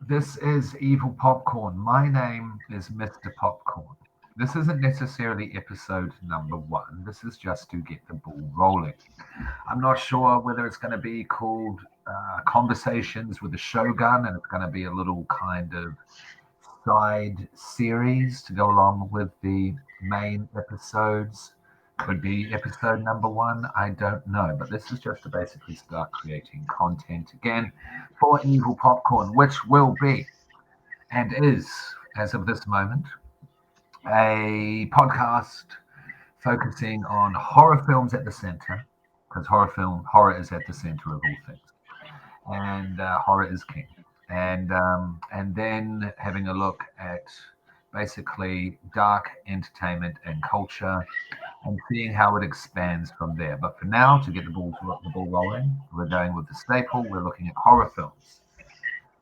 This is Evil Popcorn. My name is Mr. Popcorn. This isn't necessarily episode number one. This is just to get the ball rolling. I'm not sure whether it's going to be called Conversations with the Shogun and it's going to be a little kind of side series to go along with the main episodes. Could be episode number one. I don't know. But this is just to basically start creating content again for Evil Popcorn, which will be and is, as of this moment, a podcast focusing on horror films at the center, because horror is at the center of all things, and horror is king. And then having a look at basically dark entertainment and culture, and seeing how it expands from there. But for now, to get the ball rolling, we're going with the staple. We're looking at horror films.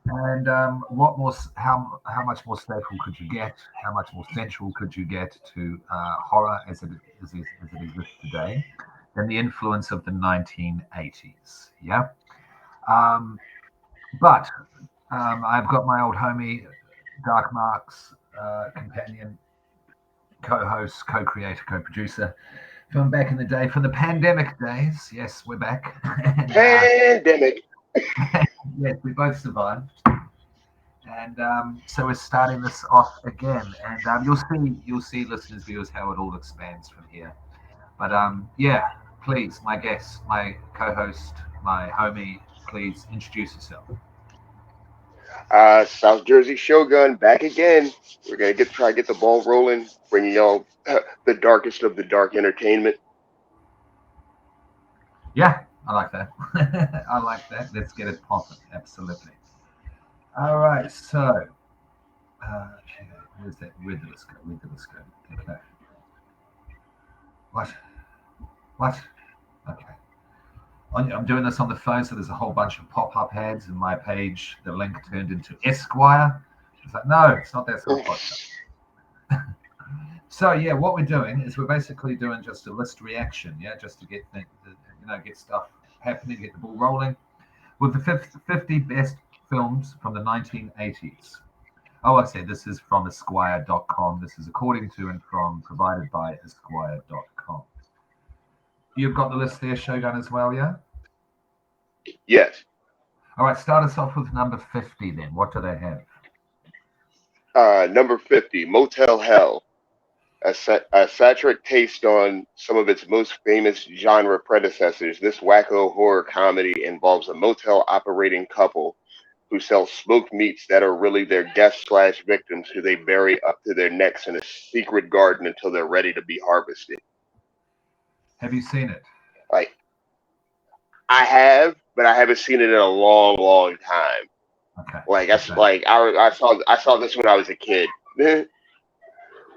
And what more? How much more staple could you get? How much more central could you get to horror as it exists today than the influence of the 1980s? Yeah. Um, but I've got my old homie, Dark Marks, companion, co-host, co-creator, co-producer from back in the day, from the pandemic days. Yes, we're back. And, Pandemic. yes, we both survived. And so we're starting this off again, and you'll see, listeners, viewers, how it all expands from here. But yeah, please, my guest, my co-host, my homie, please introduce yourself. South-jersey Shogun back again. We're gonna try to get the ball rolling, bringing y'all the darkest of the dark entertainment. Yeah, I like that. I like that. Let's get it popping. Absolutely. All right. So, okay, where's that? Where did this go? Where did this go? Okay. What? What? Okay. I'm doing this on the phone, so there's a whole bunch of pop-up ads in my page. The link turned into Esquire. It's like, no, it's not that sort of podcast. So yeah, what we're doing is we're basically doing just a list reaction, yeah, just to get things, get stuff happening, get the ball rolling with the 50 best films from the 1980s. Oh, I said this is from Esquire.com. This is according to and from provided by Esquire.com. You've got the list there, Shogun, as well, yeah? Yes. All right, start us off with number 50 then. What do they have? Number 50, Motel Hell. A satiric taste on some of its most famous genre predecessors. This wacko horror comedy involves a motel operating couple who sell smoked meats that are really their guests/victims who they bury up to their necks in a secret garden until they're ready to be harvested. Have you seen it? Like, I have, but I haven't seen it in a long, long time. Okay. Like that's Okay. like I saw this when I was a kid.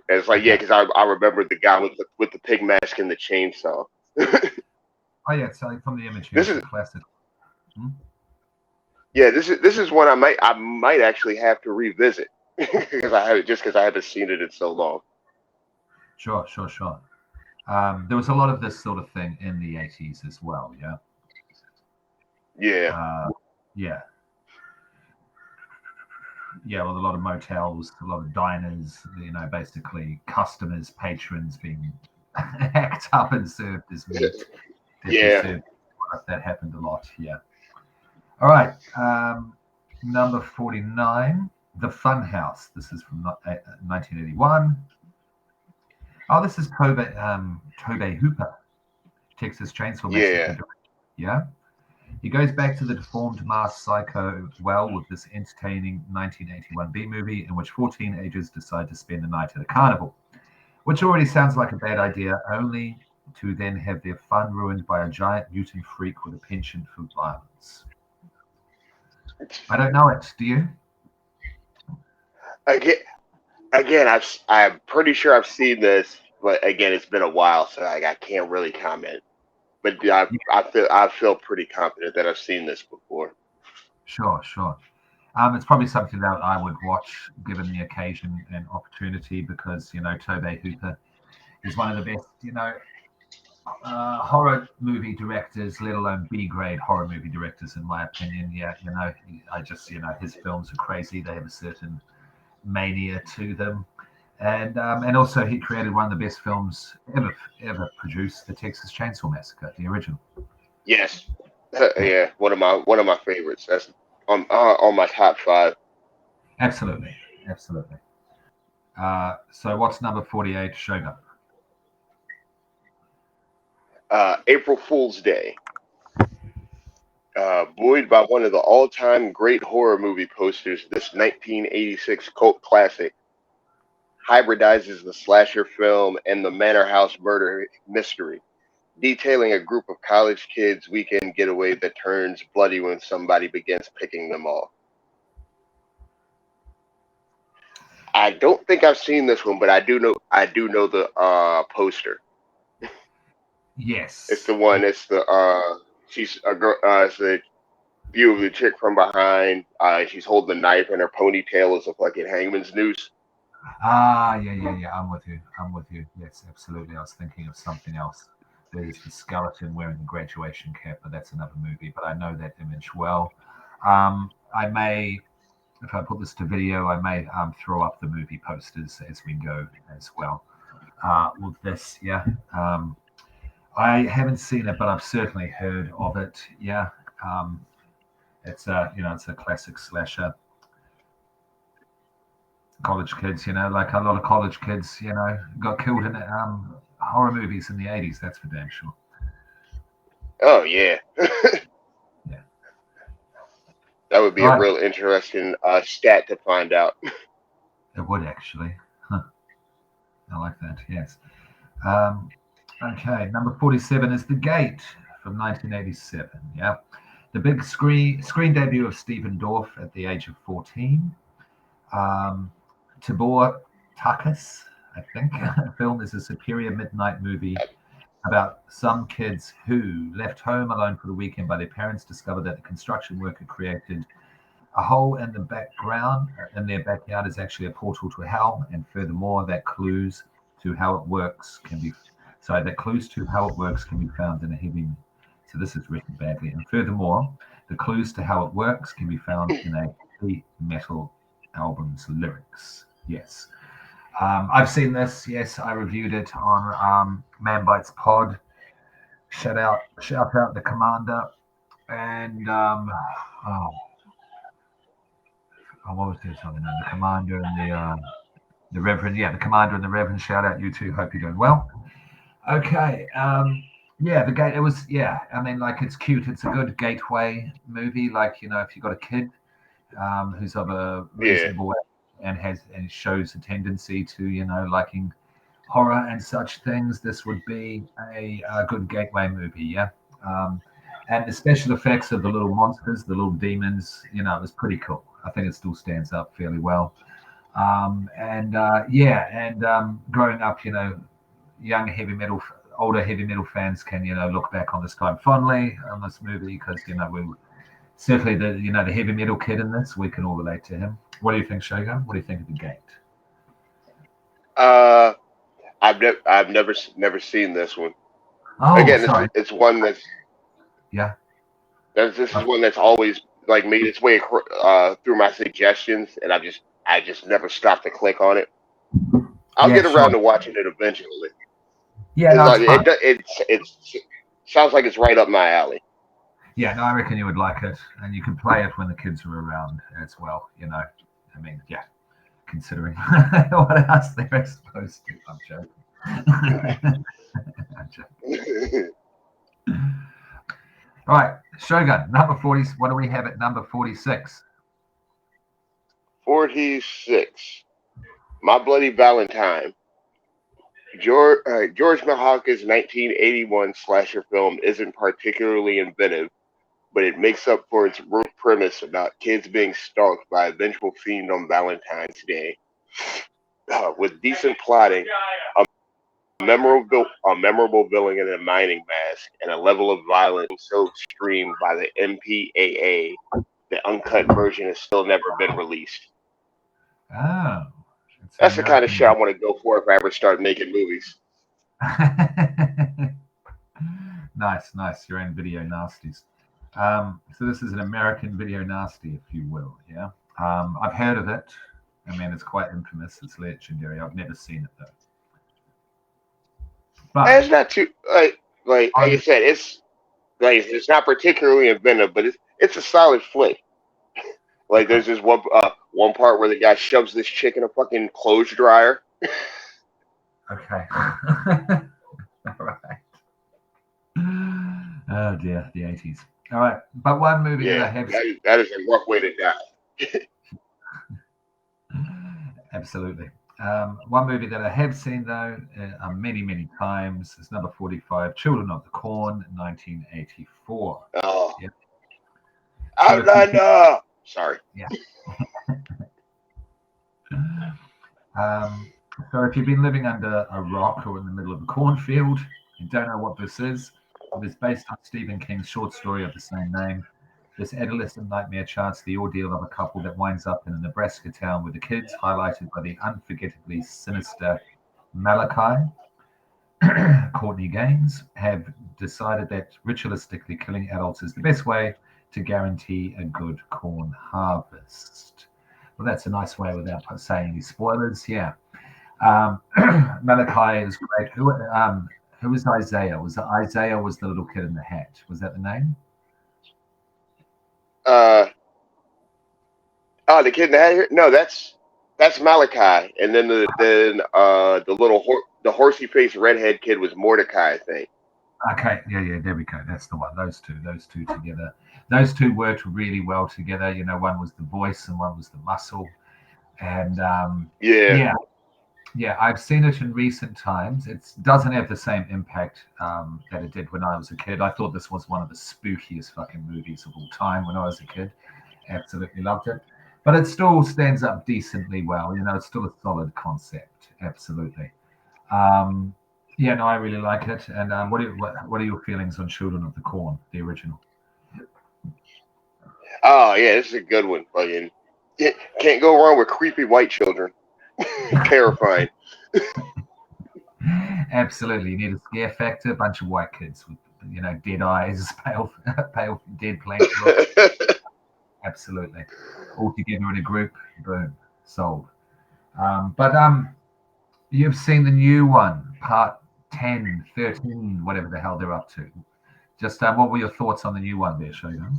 And it's like, yeah, Okay. because I remember the guy with the pig mask and the chainsaw. Oh yeah, it's like from the image here. This It's a is classic. Hmm? yeah, this is one I might actually have to revisit because I haven't seen it in so long. Sure, sure, sure. There was a lot of this sort of thing in the 80s as well. Yeah. Yeah, Yeah. Yeah. Well, a lot of motels, a lot of diners. Basically customers, patrons being hacked up and served as meat. Definitely yeah, served. That happened a lot. Yeah. All right. Number 49, The Fun House. This is from 1981. Oh, this is Tobe Hooper, Texas Chainsaw Massacre. yeah. Director. Yeah. He goes back to the deformed masked psycho well with this entertaining 1981 B movie in which 4 teenagers decide to spend the night at a carnival, which already sounds like a bad idea, only to then have their fun ruined by a giant mutant freak with a penchant for violence. I don't know it. Do you? Again, again, I'm pretty sure I've seen this, but again, it's been a while, so I can't really comment. But yeah, Yeah, I feel pretty confident that I've seen this before. sure, sure. It's probably something that I would watch given the occasion and opportunity because, Tobe Hooper is one of the best, horror movie directors, let alone B-grade horror movie directors, in my opinion. Yeah, I just, his films are crazy. They have a certain mania to them. And also he created one of the best films ever produced, the Texas Chainsaw Massacre, the original. Yes. Yeah, Yeah, one of my favorites. That's on my top five. absolutely. So what's number 48, Shogun? April Fool's Day. Buoyed by one of the all-time great horror movie posters, this 1986 cult classic hybridizes the slasher film and the Manor House murder mystery, detailing a group of college kids' weekend getaway that turns bloody when somebody begins picking them off. I don't think I've seen this one, but I do know the poster. It's Yes. the one. It's the she's a girl. It's the view of the chick from behind. She's holding a knife, and her ponytail is a fucking hangman's noose. Yeah. I'm with you. Yes, absolutely. I was thinking of something else. There's the skeleton wearing the graduation cap, but that's another movie. But I know that image well. I may, if I put this to video, I may throw up the movie posters as we go as well. With this, yeah. I haven't seen it, but I've certainly heard of it. Yeah. Um, it's a classic slasher. College kids, like a lot of college kids, got killed in horror movies in the 80s. That's for damn sure. Oh yeah, Yeah. that would be All a right. real interesting stat to find out. It would actually. Huh, I like that. Yes. Um, okay. Number 47 is The Gate from 1987. Yeah. The big screen debut of Stephen Dorff at the age of 14. Um, Tibor Takas, I think. The film is a superior midnight movie about some kids who, left home alone for the weekend by their parents, discover that the construction worker created a hole in the background in their backyard is actually a portal to hell, and furthermore, that clues to how it works can be found in a heavy. So this is written badly. And furthermore, the clues to how it works can be found in a heavy metal album's lyrics. Yes. I've seen this. Yes, I reviewed it on Man Bites Pod. Shout out the commander and oh, what was his other name? The commander and the reverend. Yeah, the commander and the reverend. Shout out you two. Hope you're doing well. Okay. Yeah, the gate. It was. Yeah. I mean, like it's cute. It's a good gateway movie. Like if you've got a kid who's of a Yeah. reasonable age and shows a tendency to liking horror and such things, this would be a good gateway movie. Yeah. Um, and the special effects of the little monsters, the little demons, it was pretty cool. I think it still stands up fairly well. And growing up, young heavy metal, older heavy metal fans can look back on this time fondly on this movie because we certainly the heavy metal kid in this, we can all relate to him. What do you think, Shogun? What do you think of The Gate? Uh, I've never seen this one. Oh, Again, it's sorry. it's one Yeah. this is Uh, one that's always like made its way through my suggestions, and I just never stopped to click on it. I'll yeah, get sure. around to watching it eventually. Yeah, It's no, it's like fine. it sounds like it's right up my alley. Yeah, no, I reckon you would like it, and you can play it when the kids are around as well. I mean, yeah, considering what else they're exposed to. I'm joking. I'm joking. All right, Shogun, number 40. What do we have at number 46? 46. My Bloody Valentine. George Milhouse's 1981 slasher film isn't particularly inventive, but it makes up for its rote premise about kids being stalked by a vengeful fiend on Valentine's Day. With decent plotting, a memorable villain in a mining mask, and a level of violence so extreme by the MPAA, the uncut version has still never been released. Oh, it's an That's the kind of shit American. I want to go for if I ever start making movies. Nice, nice. Your own video nasties. So this is an American video nasty, if you will. Yeah. I've heard of it. I mean, it's quite infamous. It's legendary. I've never seen it though. And But it's not too like I said, it's not particularly inventive, but it's a solid flick. Like okay. there's this one part where the guy shoves this chick in a fucking clothes dryer. Okay. All right. Oh dear, the 80s. All right. But one movie that Yeah, I have that is a rough way to die. absolutely. One movie that I have seen though many, many times is number 45, Children of the Corn, 1984. Oh, Yeah. So if you Outlander. Sorry. yeah. Um, so if you've been living under a rock or in the middle of a cornfield and don't know what this is, it is based on Stephen King's short story of the same name. This adolescent nightmare charts the ordeal of a couple that winds up in a Nebraska town with the kids, highlighted by the unforgettably sinister Malachi. Courtney Gaines have decided that ritualistically killing adults is the best way to guarantee a good corn harvest. Well, that's a nice way without saying any spoilers. Yeah. Malachi is great. Who was Isaiah? Was it Isaiah? Was the little kid in the hat? Was that the name? Uh, the kid in the hat here? No, that's Malachi, and then the the horsey faced redhead kid was Mordecai, I think. Okay, yeah, there we go. That's the one. Those two together. Those two worked really well together. You know, one was the voice and one was the muscle. And Yeah, yeah, yeah, I've seen it in recent times. It doesn't have the same impact that it did when I was a kid. I thought this was one of the spookiest fucking movies of all time when I was a kid. Absolutely loved it. But it still stands up decently well. You know, it's still a solid concept. Absolutely. Um, yeah, no, I really like it. And what are your feelings on Children of the Corn, the original? oh yeah, this is a good one. Fucking can't go wrong with creepy white children. Terrifying. Absolutely, you need a scare factor. A bunch of white kids with dead eyes, pale, dead blank looks. Absolutely, all together in a group. Boom, sold. But you've seen the new one, part 10, 13, whatever the hell they're up to. Just what were your thoughts on the new one there, Shogun?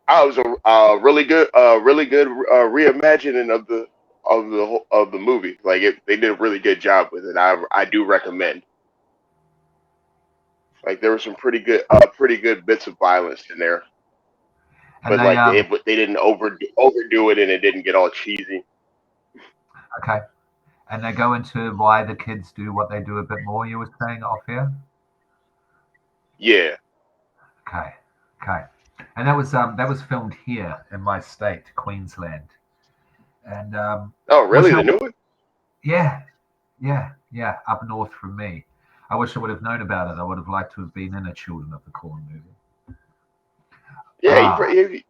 I was a really good reimagining of the movie. Like they did a really good job with it. I do recommend. Like there were some pretty good bits of violence in there, And but they they didn't overdo it, and it didn't get all cheesy. okay, and they go into why the kids do what they do a bit more. You were saying off here. Yeah. Okay, okay, and that was filmed here in my state, Queensland, and Oh, wish really? I The new one? yeah, yeah, up north from me. I wish I would have known about it. I would have liked to have been in a Children of the Corn movie. Yeah, Ah, you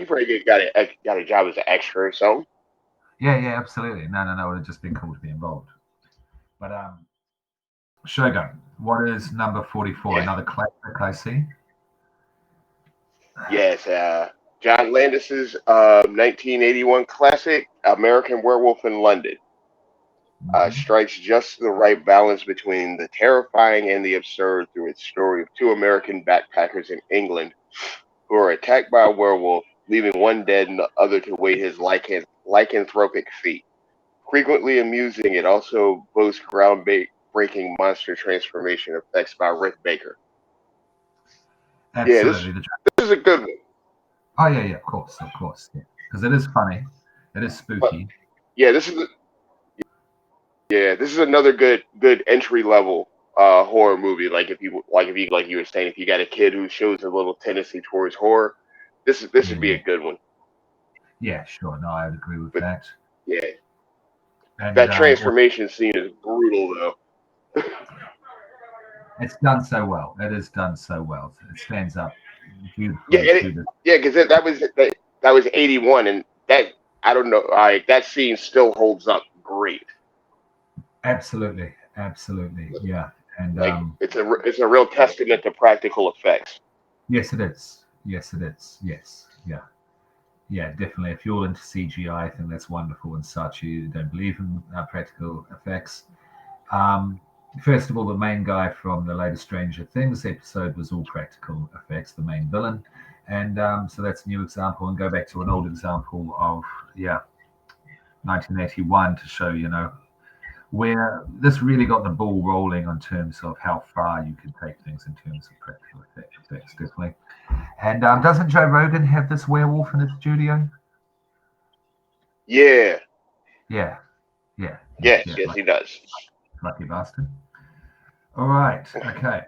probably got a job as an extra or something. yeah, absolutely. No, it would have just been cool to be involved. But Shogun, what is number 44? Yeah. Another classic I see. Yes. John Landis's 1981 classic, American Werewolf in London, Hmm. strikes just the right balance between the terrifying and the absurd through its story of two American backpackers in England who are attacked by a werewolf, leaving one dead and the other to wait his lycanthropic fate. Frequently amusing, it also boasts groundbreaking monster transformation effects by Rick Baker. Yeah, Absolutely. this is a good one. Oh yeah, of course, yeah. Because it is funny, it is But spooky. yeah, this is another good entry level horror movie. Like you were saying, if you got a kid who shows a little tendency towards horror, this Yeah, would be yeah, a good one. yeah. Sure, no, I would agree with But that. yeah, And that transformation scene is brutal though. it's done so well. It is done so well. It stands up Yeah, beautifully to the. yeah, because that was 81, and that I don't know, like that scene still holds up great. Absolutely, absolutely, yeah. And Like it's a real testament to practical effects. yes, it is. Yes, it is. Yes, yeah, yeah, definitely. If you're into CGI, I think that's wonderful and such. You don't believe in practical effects. Um, First of all, the main guy from the latest Stranger Things episode was all practical effects, the main villain. And so that's a new example. And go back to an old example of, yeah, 1981 to show, where this really got the ball rolling in terms of how far you could take things in terms of practical effects, definitely. And doesn't Joe Rogan have this werewolf in his studio? Yeah. Yeah, yeah, Yes. yeah, Yes, he does. lucky bastard. All right, okay.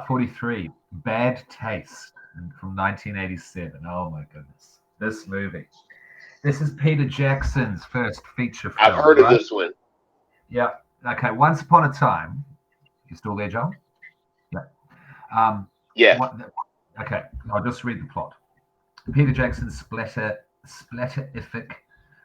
43. Bad Taste from 1987. Oh my goodness. This movie. This is Peter Jackson's first feature I've film, heard of right? this one. Yeah. Okay. Once upon a time. You still there, John? Yeah. Um, Yeah. what? Okay. I'll just read the plot. Peter Jackson's splatterific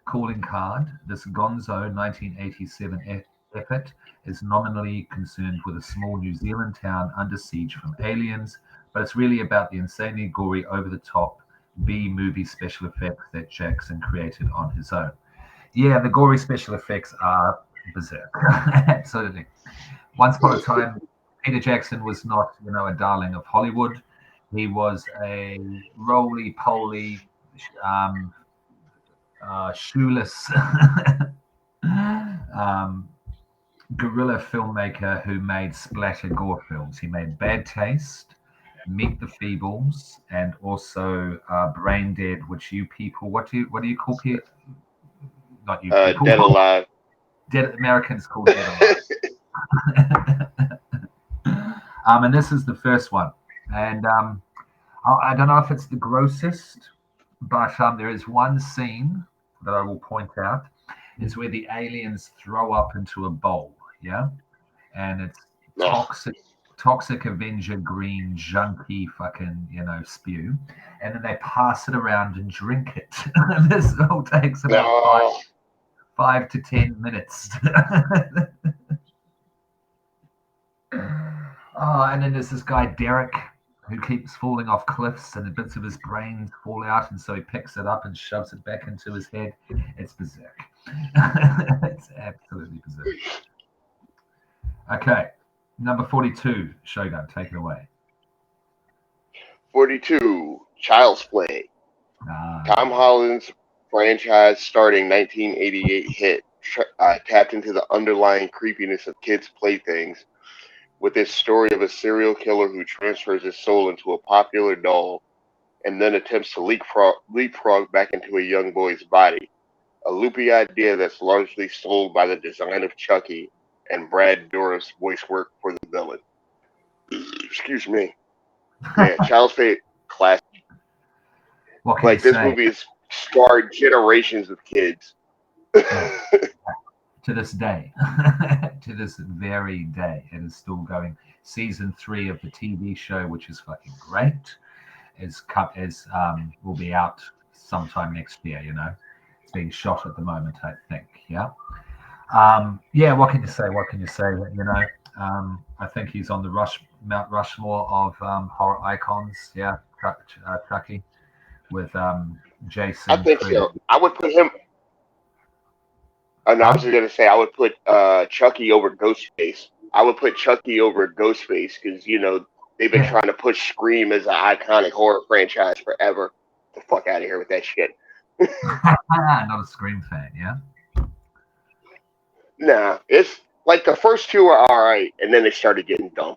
calling card, this Gonzo 1987 effort, is nominally concerned with a small New Zealand town under siege from aliens, but it's really about the insanely gory, over-the-top B-movie special effects that Jackson created on his own. Yeah, the gory special effects are berserk. Absolutely. Once upon a time, Peter Jackson was not, a darling of Hollywood. He was a roly-poly, um, shoeless um, guerrilla filmmaker who made splatter gore films. He made Bad Taste, Meet the Feebles, and also Brain Dead, which you people, what do you call people? Not you people. Dead Alive. Dead Americans call Dead Alive. And this is the first one, and I don't know if it's the grossest, but there is one scene that I will point out is where the aliens throw up into a bowl, yeah, and it's No. toxic Avenger green junky fucking spew, and then they pass it around and drink it. This all takes about No. 5 to 10 minutes. Oh, and then there's this guy Derek who keeps falling off cliffs, and the bits of his brain fall out, and so he picks it up and shoves it back into his head. It's berserk. It's absolutely berserk. Okay, number 42, Shogun, take it away. 42. Child's Play. Tom Holland's franchise starting 1988 hit tapped into the underlying creepiness of kids' playthings with this story of a serial killer who transfers his soul into a popular doll and then attempts to leapfrog back into a young boy's body. A loopy idea that's largely sold by the design of Chucky and Brad Dourif's voice work for the villain. Excuse me. Yeah, Child's Play classic. What can you Like this say? movie has scarred generations of kids. Yeah. To this day, to this very day, it is still going. Season 3 of the TV show, which is fucking great, will be out sometime next year. It's being shot at the moment, I think. Yeah. Yeah. What can you say? What can you say? I think he's on the Mount Rushmore of horror icons. Yeah, Chucky with Jason. I think Freddy. so. I would put him. And I was just gonna say I would put Chucky over Ghostface. I would put Chucky over Ghostface because they've been trying to push Scream as an iconic horror franchise forever. Get the fuck out of here with that shit. Not a Scream fan, yeah. Nah, it's like the first two are all right, and then they started getting dumb.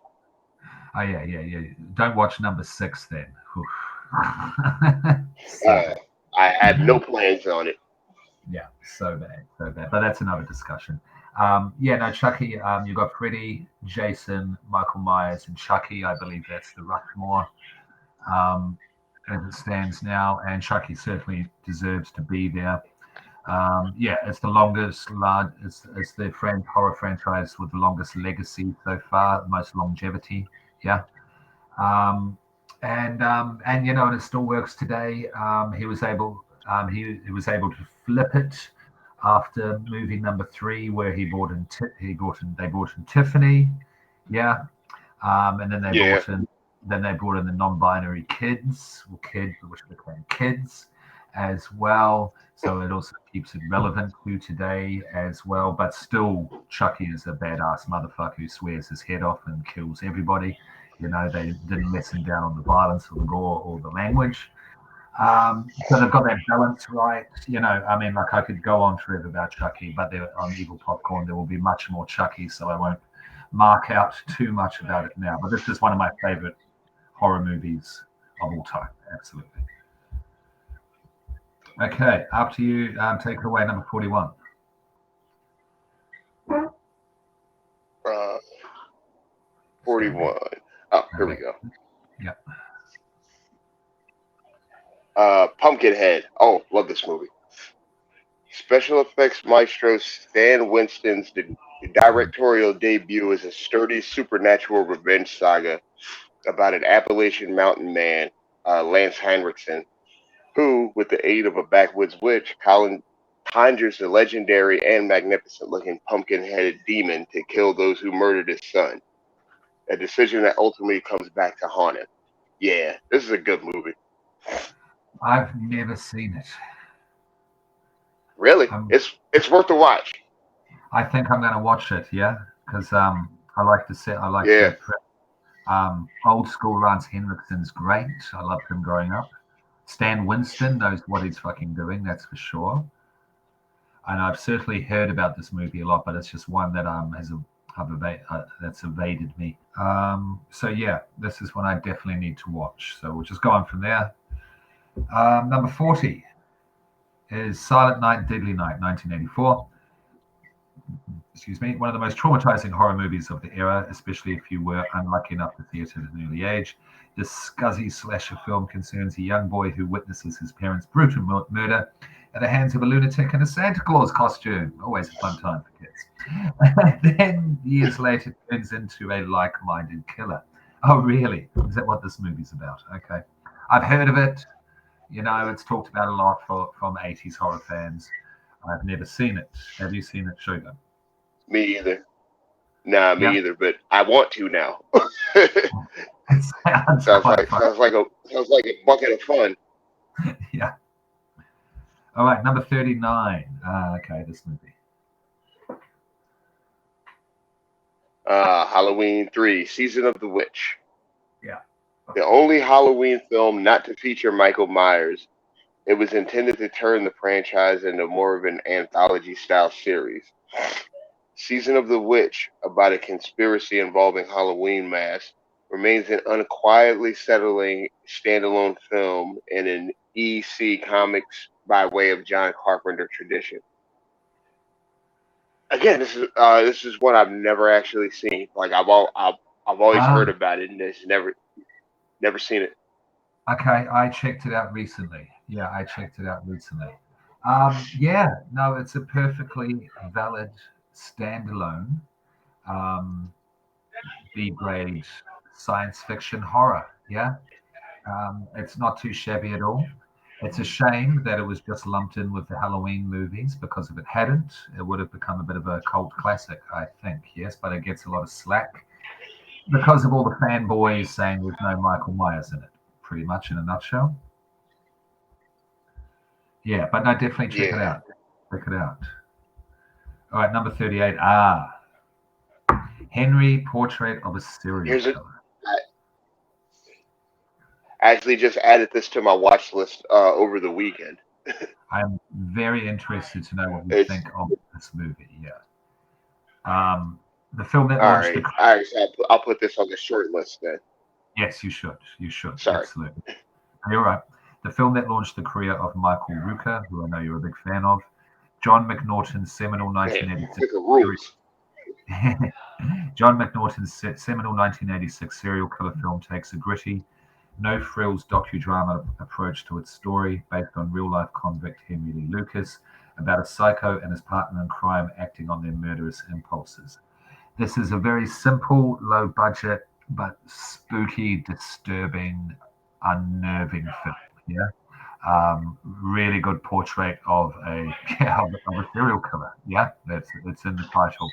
Oh yeah. Don't watch number 6 then. I have no plans on it. Yeah, so bad. But that's another discussion. Yeah, no, Chucky. You've got Freddy, Jason, Michael Myers, and Chucky. I believe that's the Rushmore as it stands now, and Chucky certainly deserves to be there. Yeah, it's the it's the horror franchise with the longest legacy so far, the most longevity. Yeah. And and it still works today. He was able to flip it after movie number 3, where they brought in Tiffany. Yeah. And then they Yeah. brought in the non-binary kids, or kid, which became kids as well. So it also keeps it relevant to today as well. But still, Chucky is a badass motherfucker who swears his head off and kills everybody. You know, they didn't lessen down on the violence or the gore or the language. So they've got that balance right. You know, I mean, like I could go on forever about Chucky, but there, on Evil Popcorn, there will be much more Chucky, so I won't mark out too much about it now. But this is one of my favorite horror movies of all time. Absolutely. Okay, up to you. Take it away, number 41. Uh, Stand there. 41. Oh, here we Okay. go. Yeah. Pumpkinhead. Oh, love this movie. Special effects maestro Stan Winston's directorial debut is a sturdy supernatural revenge saga about an Appalachian mountain man, Lance Henriksen, who, with the aid of a backwoods witch, conjures a legendary and magnificent-looking pumpkin-headed demon to kill those who murdered his son. A decision that ultimately comes back to haunt him. Yeah, this is a good movie. I've never seen it. Really, I'm, it's worth the watch. I think I'm going to watch it. Yeah, because I like the set. I like Yeah, the old school Lance Henriksen's great. I loved him growing up. Stan Winston knows what he's fucking doing. That's for sure. And I've certainly heard about this movie a lot, but it's just one that that's evaded me. So yeah, this is one I definitely need to watch. So we'll just go on from there. Number 40 is Silent Night, Deadly Night, 1984. Excuse me, one of the most traumatizing horror movies of the era, especially if you were unlucky enough to see it at an early age. This scuzzy slasher film concerns a young boy who witnesses his parents' brutal murder at the hands of a lunatic in a Santa Claus costume. Always a fun time for kids. And then years later turns into a like-minded killer. Oh, really? Is that what this movie's about? Okay. I've heard of it. You know, it's talked about a lot from 80s horror fans. I've never seen it. Have you seen it, Shogun? me either. Nah, me Yeah, either. But I want to now. it sounds quite fun. Sounds like a bucket of fun. Yeah. All right, number 39. Okay, this movie. Halloween 3, Season of the Witch. Yeah. The only Halloween film not to feature Michael Myers. It was intended to turn the franchise into more of an anthology style series. Season of the Witch, about a conspiracy involving Halloween masks, remains an unquietly settling standalone film in an EC Comics by way of John Carpenter tradition. Again, this is one I've never actually seen. Like I've always heard Um, about it and just never seen it. okay, I checked it out recently. Yeah, I checked it out recently. Yeah, no, it's a perfectly valid standalone um, B grade science fiction horror. Yeah. It's not too shabby at all. It's a shame that it was just lumped in with the Halloween movies because if it hadn't, it would have become a bit of a cult classic, I think. Yes, but it gets a lot of slack because of all the fanboys saying there's no Michael Myers in it, pretty much in a nutshell. Yeah, but no, definitely check it Yeah. out. Check it out. All right, number 38. Henry, Portrait of a Serial Here's it. Killer. I actually just added this to my watch list over the weekend. I'm very interested to know what you It's think of this movie. Yeah. The film that all launched the. right. All right. So I'll put this on the short list then. Yes, you should. You should. Sorry. Absolutely. You're right. The film that launched the career of Michael Rooker, who I know you're a big fan of, John McNaughton's seminal Man, 1986 pick a rules. John McNaughton's seminal 1986 serial killer film takes a gritty, no frills docudrama approach to its story based on real life convict Henry Lee Lucas about a psycho and his partner in crime acting on their murderous impulses. This is a very simple, low budget, but spooky, disturbing, unnerving film. Yeah. Really good portrait of a yeah, of a serial killer. Yeah, that's it's in the title.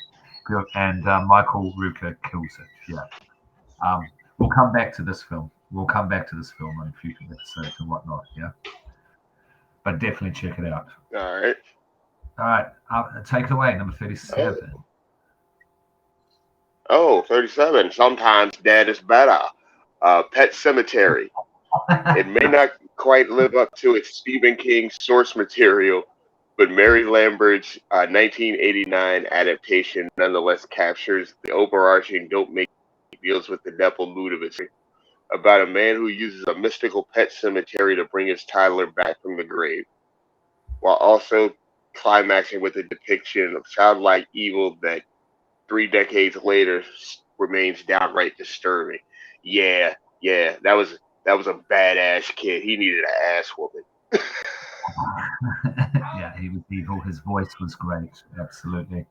And Michael Rooker kills it. Yeah. We'll come back to this film. We'll come back to this film on future episodes and whatnot. Yeah. But definitely check it out. All right. All right. Take it away. Number 37. Oh, 37. Sometimes Dad is better. Pet Cemetery. It may not quite live up to its Stephen King source material, but Mary Lambert's 1989 adaptation nonetheless captures the overarching don't make deals with the devil mood of it. About a man who uses a mystical pet cemetery to bring his toddler back from the grave, while also climaxing with a depiction of childlike evil that 3 decades later remains downright disturbing. Yeah, yeah, that was a badass kid. He needed an ass whooping. Yeah, he was evil. His voice was great. Absolutely.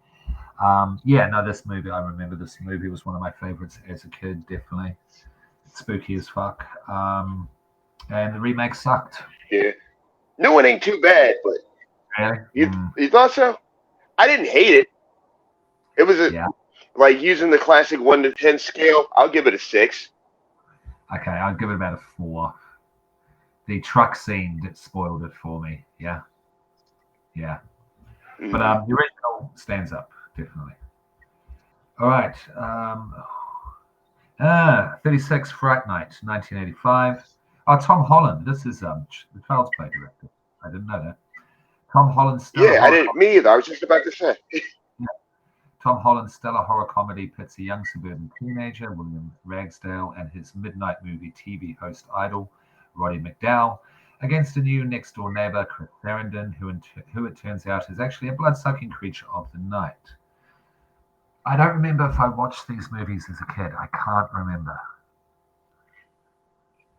No, this movie, I remember this movie was one of my favorites as a kid, definitely. Spooky as fuck. And the remake sucked. Yeah, new one ain't too bad, but Really? you thought so? I didn't hate it. It was Yeah. like using the classic 1 to 10 scale. I'll give it a 6. Okay, I'd give it about a 4. The truck scene that spoiled it for me. Yeah. Yeah. But the original stands up, definitely. All right. 36 Fright Night, 1985. Oh, Tom Holland. This is the Child's Play director. I didn't know that. Tom Holland's stellar Yeah, I didn't. Me either. I was just about to say. Tom Holland's stellar horror comedy pits a young suburban teenager, William Ragsdale, and his midnight movie TV host idol, Roddy McDowell, against a new next-door neighbor, Chris Sarandon, who it turns out is actually a blood-sucking creature of the night. I don't remember if I watched these movies as a kid. I can't remember.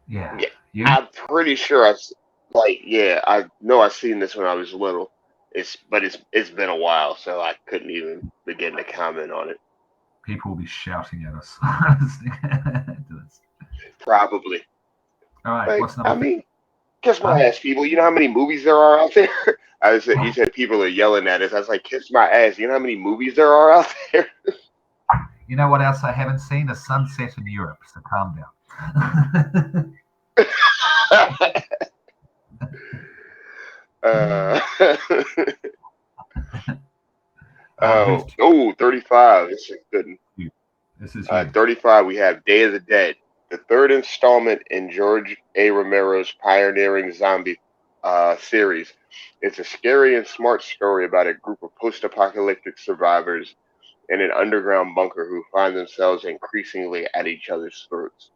Yeah. You? I'm pretty sure I know I've seen this when I was little. It's been a while, so I couldn't even begin to comment on it. People will be shouting at us. Probably. All right. Like, What's number? I mean, kiss my ass, people. You know how many movies there are out there? You said people are yelling at us. I was like, kiss my ass. You know how many movies there are out there? You know what else I haven't seen? A Sunset in Europe. So calm down. Oh, 35. This is good. This is huge. 35. We have Day of the Dead, the third installment in George A. Romero's pioneering zombie series. It's a scary and smart story about a group of post-apocalyptic survivors in an underground bunker who find themselves increasingly at each other's throats.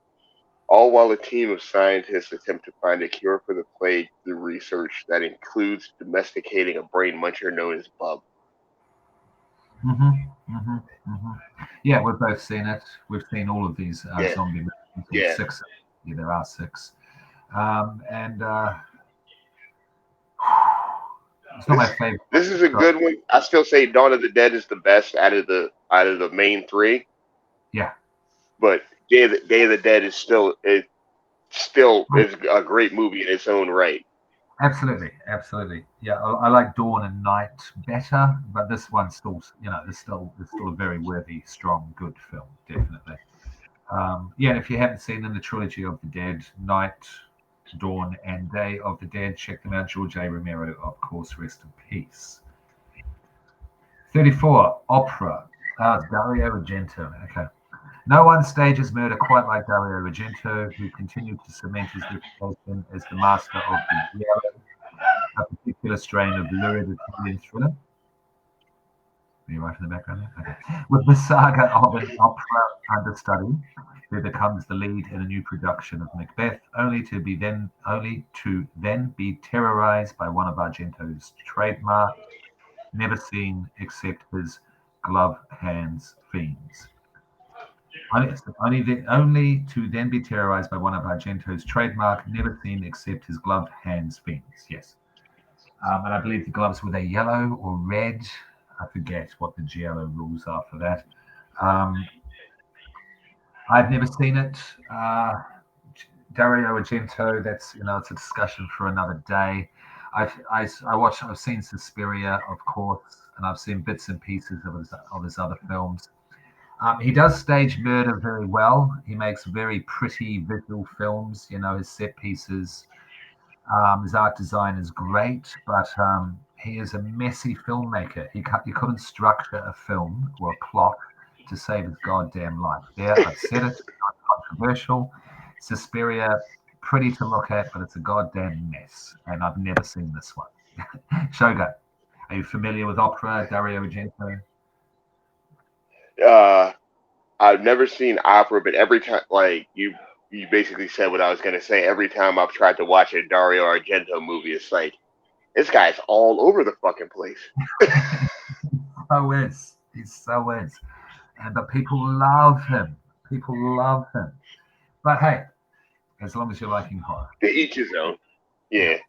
All while a team of scientists attempt to find a cure for the plague through research that includes domesticating a brain muncher known as Bub. Yeah, we've both seen it. We've seen all of these zombie movies. Yeah. 6. Yeah, there are 6. It's not my favorite. This is a good one. I still say Dawn of the Dead is the best out of the main 3. Yeah. But Day of the Dead is still is a great movie in its own right. Absolutely. Yeah, I like Dawn and Night better, but this one's still, it's still a very worthy, strong, good film, definitely. And if you haven't seen them, the trilogy of the Dead, Night, Dawn, and Day of the Dead, check them out. George A. Romero, of course, rest in peace. 34, Opera. Dario Argento. Okay. No one stages murder quite like Dario Argento, who continued to cement his reputation as the master of the giallo, a particular strain of lurid Italian thriller. Are you right in the background there? Okay. With the saga of an opera understudy who becomes the lead in a new production of Macbeth, only to then be terrorized by one of Argento's trademark, never seen except his glove hands fiends. Only to then be terrorized by one of Argento's trademark, never seen except his gloved hands fiends. Yes. And I believe the gloves were they yellow or red. I forget what the giallo rules are for that. I've never seen it. Dario Argento, that's it's a discussion for another day. I've seen Suspiria, of course, and I've seen bits and pieces of his other films. He does stage murder very well. He makes very pretty visual films. You know, his set pieces, his art design is great, but he is a messy filmmaker. He couldn't structure a film or a plot to save his goddamn life. There, I've said it. It's not controversial. Suspiria, pretty to look at, but it's a goddamn mess. And I've never seen this one. Shogun, are you familiar with opera, Dario Argento? Uh, I've never seen opera, but every time, like you basically said what I was gonna say. Every time I've tried to watch a Dario Argento movie, it's like this guy's all over the fucking place. So is. He so is. And but people love him. People love him. But hey, as long as you're liking horror. To each his own. Yeah.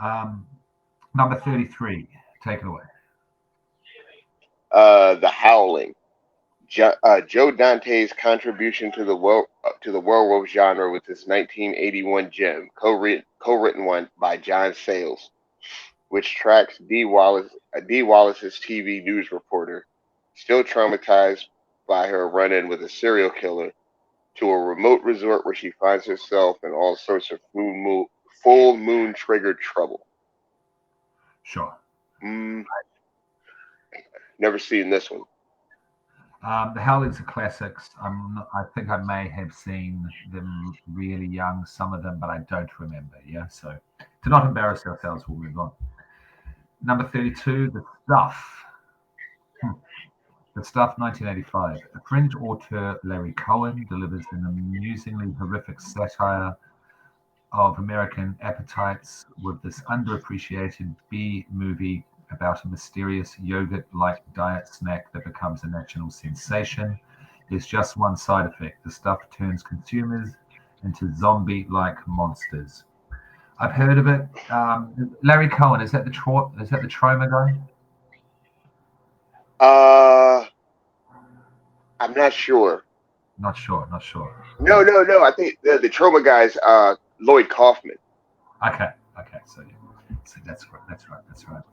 Yeah. Number 33. Take it away. The Howling. Joe Dante's contribution to the werewolf genre with his 1981 gem, co-written one by John Sayles, which tracks Dee Wallace's TV news reporter, still traumatized by her run-in with a serial killer, to a remote resort where she finds herself in all sorts of full moon triggered trouble. Sure. Never seen this one. The Howlings are classics. I think I may have seen them really young, some of them, but I don't remember. Yeah, so to not embarrass ourselves, we'll move on. Number 32, The Stuff. The Stuff, 1985. A French auteur, Larry Cohen, delivers an amusingly horrific satire of American appetites with this underappreciated B movie about a mysterious yogurt-like diet snack that becomes a national sensation. There's just one side effect. The stuff turns consumers into zombie-like monsters. I've heard of it. Larry Cohen, is that the Troma guy? I'm not sure. Not sure. No. I think the Trauma guy's Lloyd Kaufman. Okay. So that's right.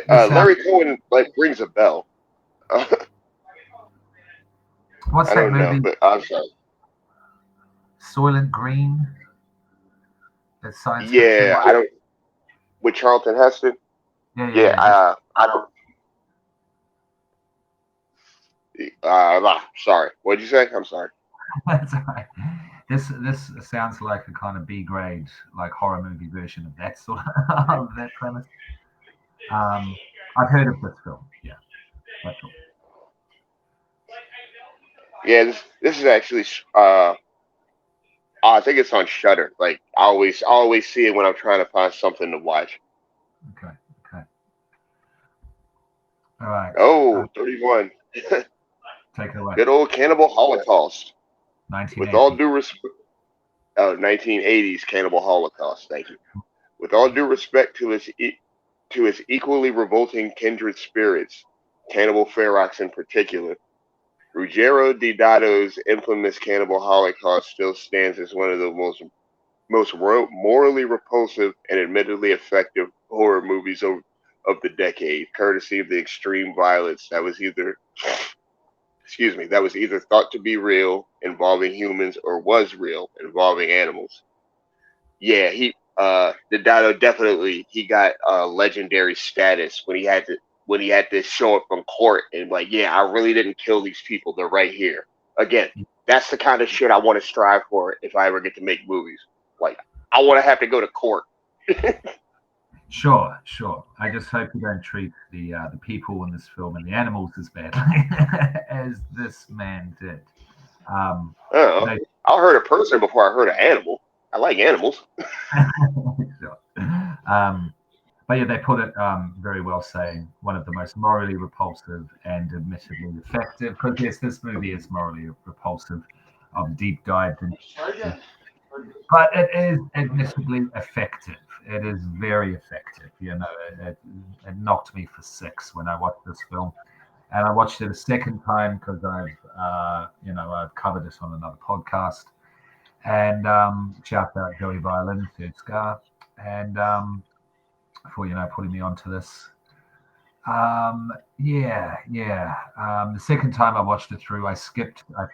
Larry Cohen rings a bell. What's I that don't know, movie? but I'm sorry. Soylent Green. That's science fiction. Yeah, I don't. With Charlton Heston. Yeah. I don't. Sorry. What'd you say? I'm sorry. That's all right. This sounds like a kind of B grade, like horror movie version of that sort of that premise. I've heard of this film. Yeah, that's all. Yeah, this is actually. I think it's on Shudder. Like I always see it when I'm trying to find something to watch. Okay. All right. Oh, 31. Take it away. Good old Cannibal Holocaust. 1980. With all due respect, 1980s Cannibal Holocaust. Thank you. With all due respect to his equally revolting kindred spirits, Cannibal Ferox in particular, Ruggero Deodato's infamous Cannibal Holocaust still stands as one of the most morally repulsive and admittedly effective horror movies of the decade, courtesy of the extreme violence that was either thought to be real involving humans or was real involving animals. Yeah, Deodato definitely he got legendary status when he had to show up from court and like, yeah, I really didn't kill these people. They're right here. Again, that's the kind of shit I want to strive for if I ever get to make movies. Like, I want to have to go to court. Sure. I just hope you don't treat the people in this film and the animals as badly as this man did. I don't know. I heard a person before I heard an animal. I like animals. Sure. But yeah, they put it very well, saying one of the most morally repulsive and admittedly effective. Because yes, this movie is morally repulsive, deep dived into, but it is admittedly effective. It is very effective. You know, it knocked me for 6 when I watched this film, and I watched it a second time because I've covered it on another podcast. And shout out Joey Violin, Third Scar. and for putting me onto this. The second time I watched it through, I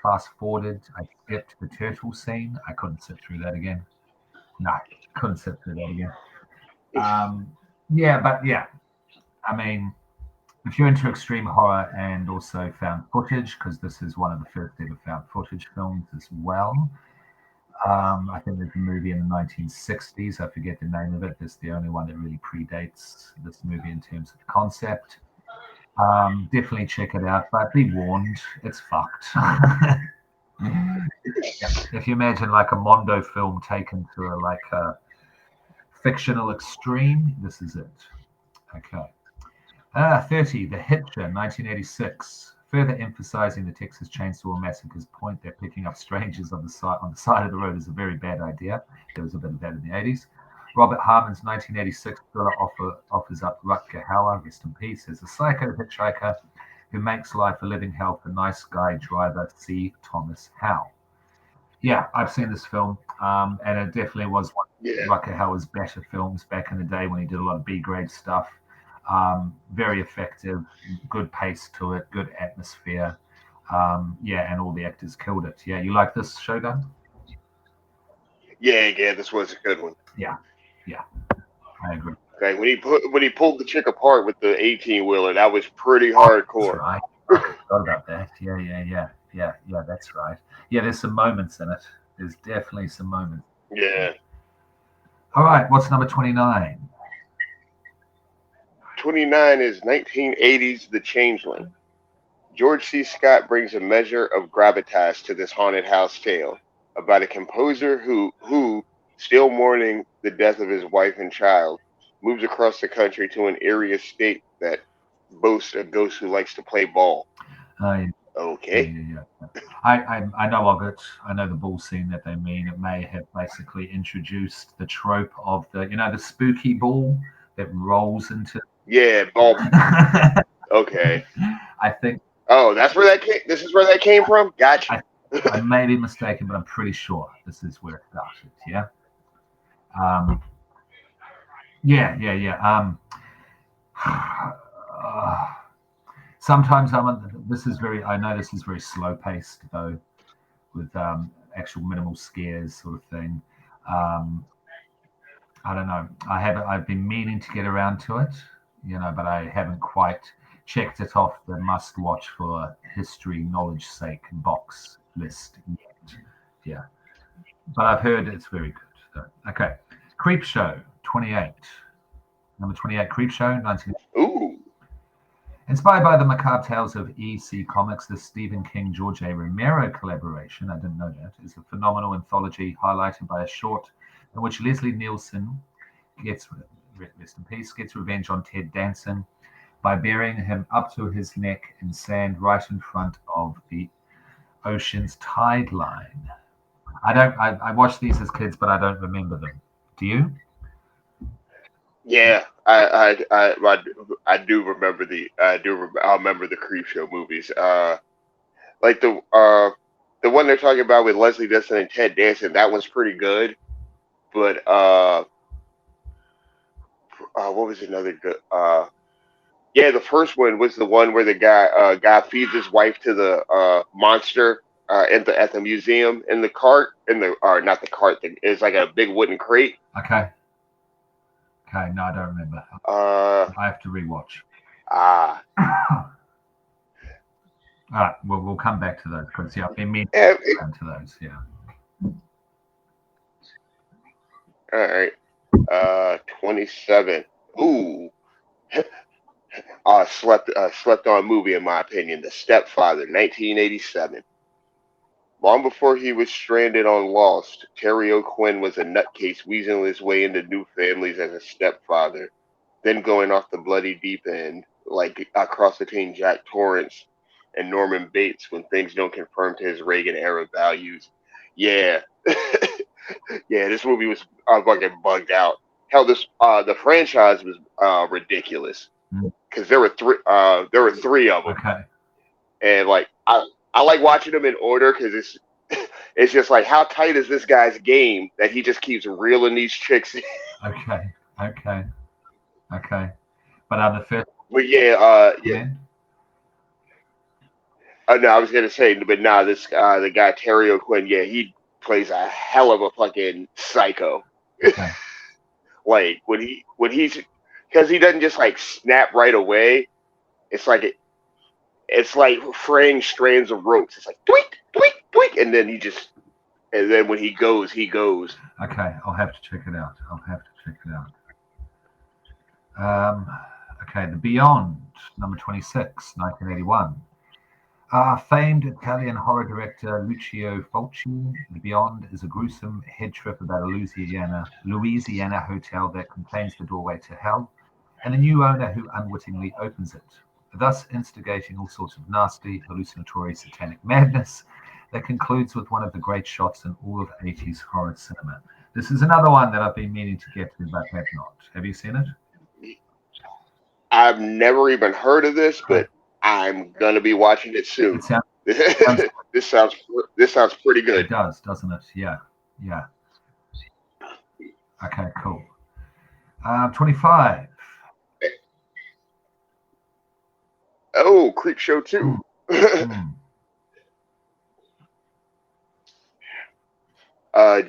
fast forwarded, I skipped the turtle scene. I couldn't sit through that again. No, couldn't sit through that again. I mean, if you're into extreme horror and also found footage, because this is one of the first ever found footage films as well. I think there's a movie in the 1960s. I forget the name of it. It's the only one that really predates this movie in terms of the concept. Definitely check it out, but be warned, it's fucked. If you imagine like a Mondo film taken to a fictional extreme, this is it. Okay. 30, The Hitcher, 1986. Further emphasizing the Texas Chainsaw Massacre's point that picking up strangers on the side of the road is a very bad idea. There was a bit of that in the 80s. Robert Harmon's 1986 thriller offers up Rutger Hauer, rest in peace, as a psycho hitchhiker who makes life a living hell for nice guy driver C. Thomas Howe. Yeah, I've seen this film, and it definitely was one of Rutger Hauer's better films back in the day when he did a lot of B-grade stuff. Very effective, good pace to it, good atmosphere. And all the actors killed it. Yeah, you like this, Shogun? Yeah, this was a good one. Yeah, I agree. Okay, when he pulled the chick apart with the 18-wheeler, that was pretty hardcore. That's right. I forgot about that. Yeah, that's right. Yeah, there's some moments in it. There's definitely some moments. Yeah. All right, what's number 29? 29 is 1980's The Changeling. George C. Scott brings a measure of gravitas to this haunted house tale about a composer who, still mourning the death of his wife and child, moves across the country to an eerie estate that boasts a ghost who likes to play ball. Okay. Yeah. I know of it. I know the ball scene that they mean. It may have basically introduced the trope of the spooky ball that rolls into. Yeah, ball. Okay. I think. Oh, that's where that came. This is where that came from. Gotcha. I may be mistaken, but I'm pretty sure this is where it started. Yeah. Yeah. Sometimes I know this is very slow paced though, with actual minimal scares sort of thing. I don't know. I've been meaning to get around to it, but I haven't quite checked it off the must watch for history knowledge sake box list yet. Yeah. But I've heard it's very good. So, okay. Creepshow 28. Number 28, Creepshow 19. Ooh. Inspired by the macabre tales of EC Comics, the Stephen King-George A. Romero collaboration, I didn't know that, is a phenomenal anthology highlighted by a short in which Leslie Nielsen gets, rest in peace, gets revenge on Ted Danson by burying him up to his neck in sand right in front of the ocean's tide line. I watched these as kids, but I don't remember them. Do you? Yeah, I do remember I remember the Creepshow movies. Like the one they're talking about with Leslie Nielsen and Ted Danson, that one's pretty good. But what was another good? Yeah, the first one was the one where the guy feeds his wife to the monster at the museum in the cart or not the cart thing. It's like a big wooden crate. Okay, no, I don't remember. I have to rewatch. All right, we'll come back to those because I've been meaning to come to those. Yeah. All right. 27. Ooh. Slept on movie, in my opinion. The Stepfather, 1987. Long before he was stranded on Lost, Terry O'Quinn was a nutcase weaseling his way into new families as a stepfather, then going off the bloody deep end, like a cross between Jack Torrance and Norman Bates when things don't conform to his Reagan-era values. Yeah. Yeah, this movie was fucking bugged out. Hell, the franchise was ridiculous because there were three of them. Okay. And like I like watching them in order because It's just like, how tight is this guy's game that he just keeps reeling these chicks in? Okay. But the first But yeah. man, No, I was gonna say, but nah, this the guy Terry O'Quinn, yeah, he plays a hell of a fucking psycho. okay, Like when he's because he doesn't just like snap right away. It's like it's like fraying strands of ropes. It's like tweak, tweak, tweak, and then and then when he goes, he goes. okay. I'll have to check it out. Okay, The Beyond, number 26, 1981. Famed Italian horror director Lucio Fulci, The Beyond is a gruesome head trip about a Louisiana hotel that contains the doorway to hell and a new owner who unwittingly opens it, thus instigating all sorts of nasty, hallucinatory, satanic madness that concludes with one of the great shots in all of 80s horror cinema. This is another one that I've been meaning to get to, but have not. Have you seen it? I've never even heard of this, but I'm gonna be watching it soon. It sounds, this sounds pretty good. It does, doesn't it? Yeah. Okay, cool. 25. Oh, Creep Show 2.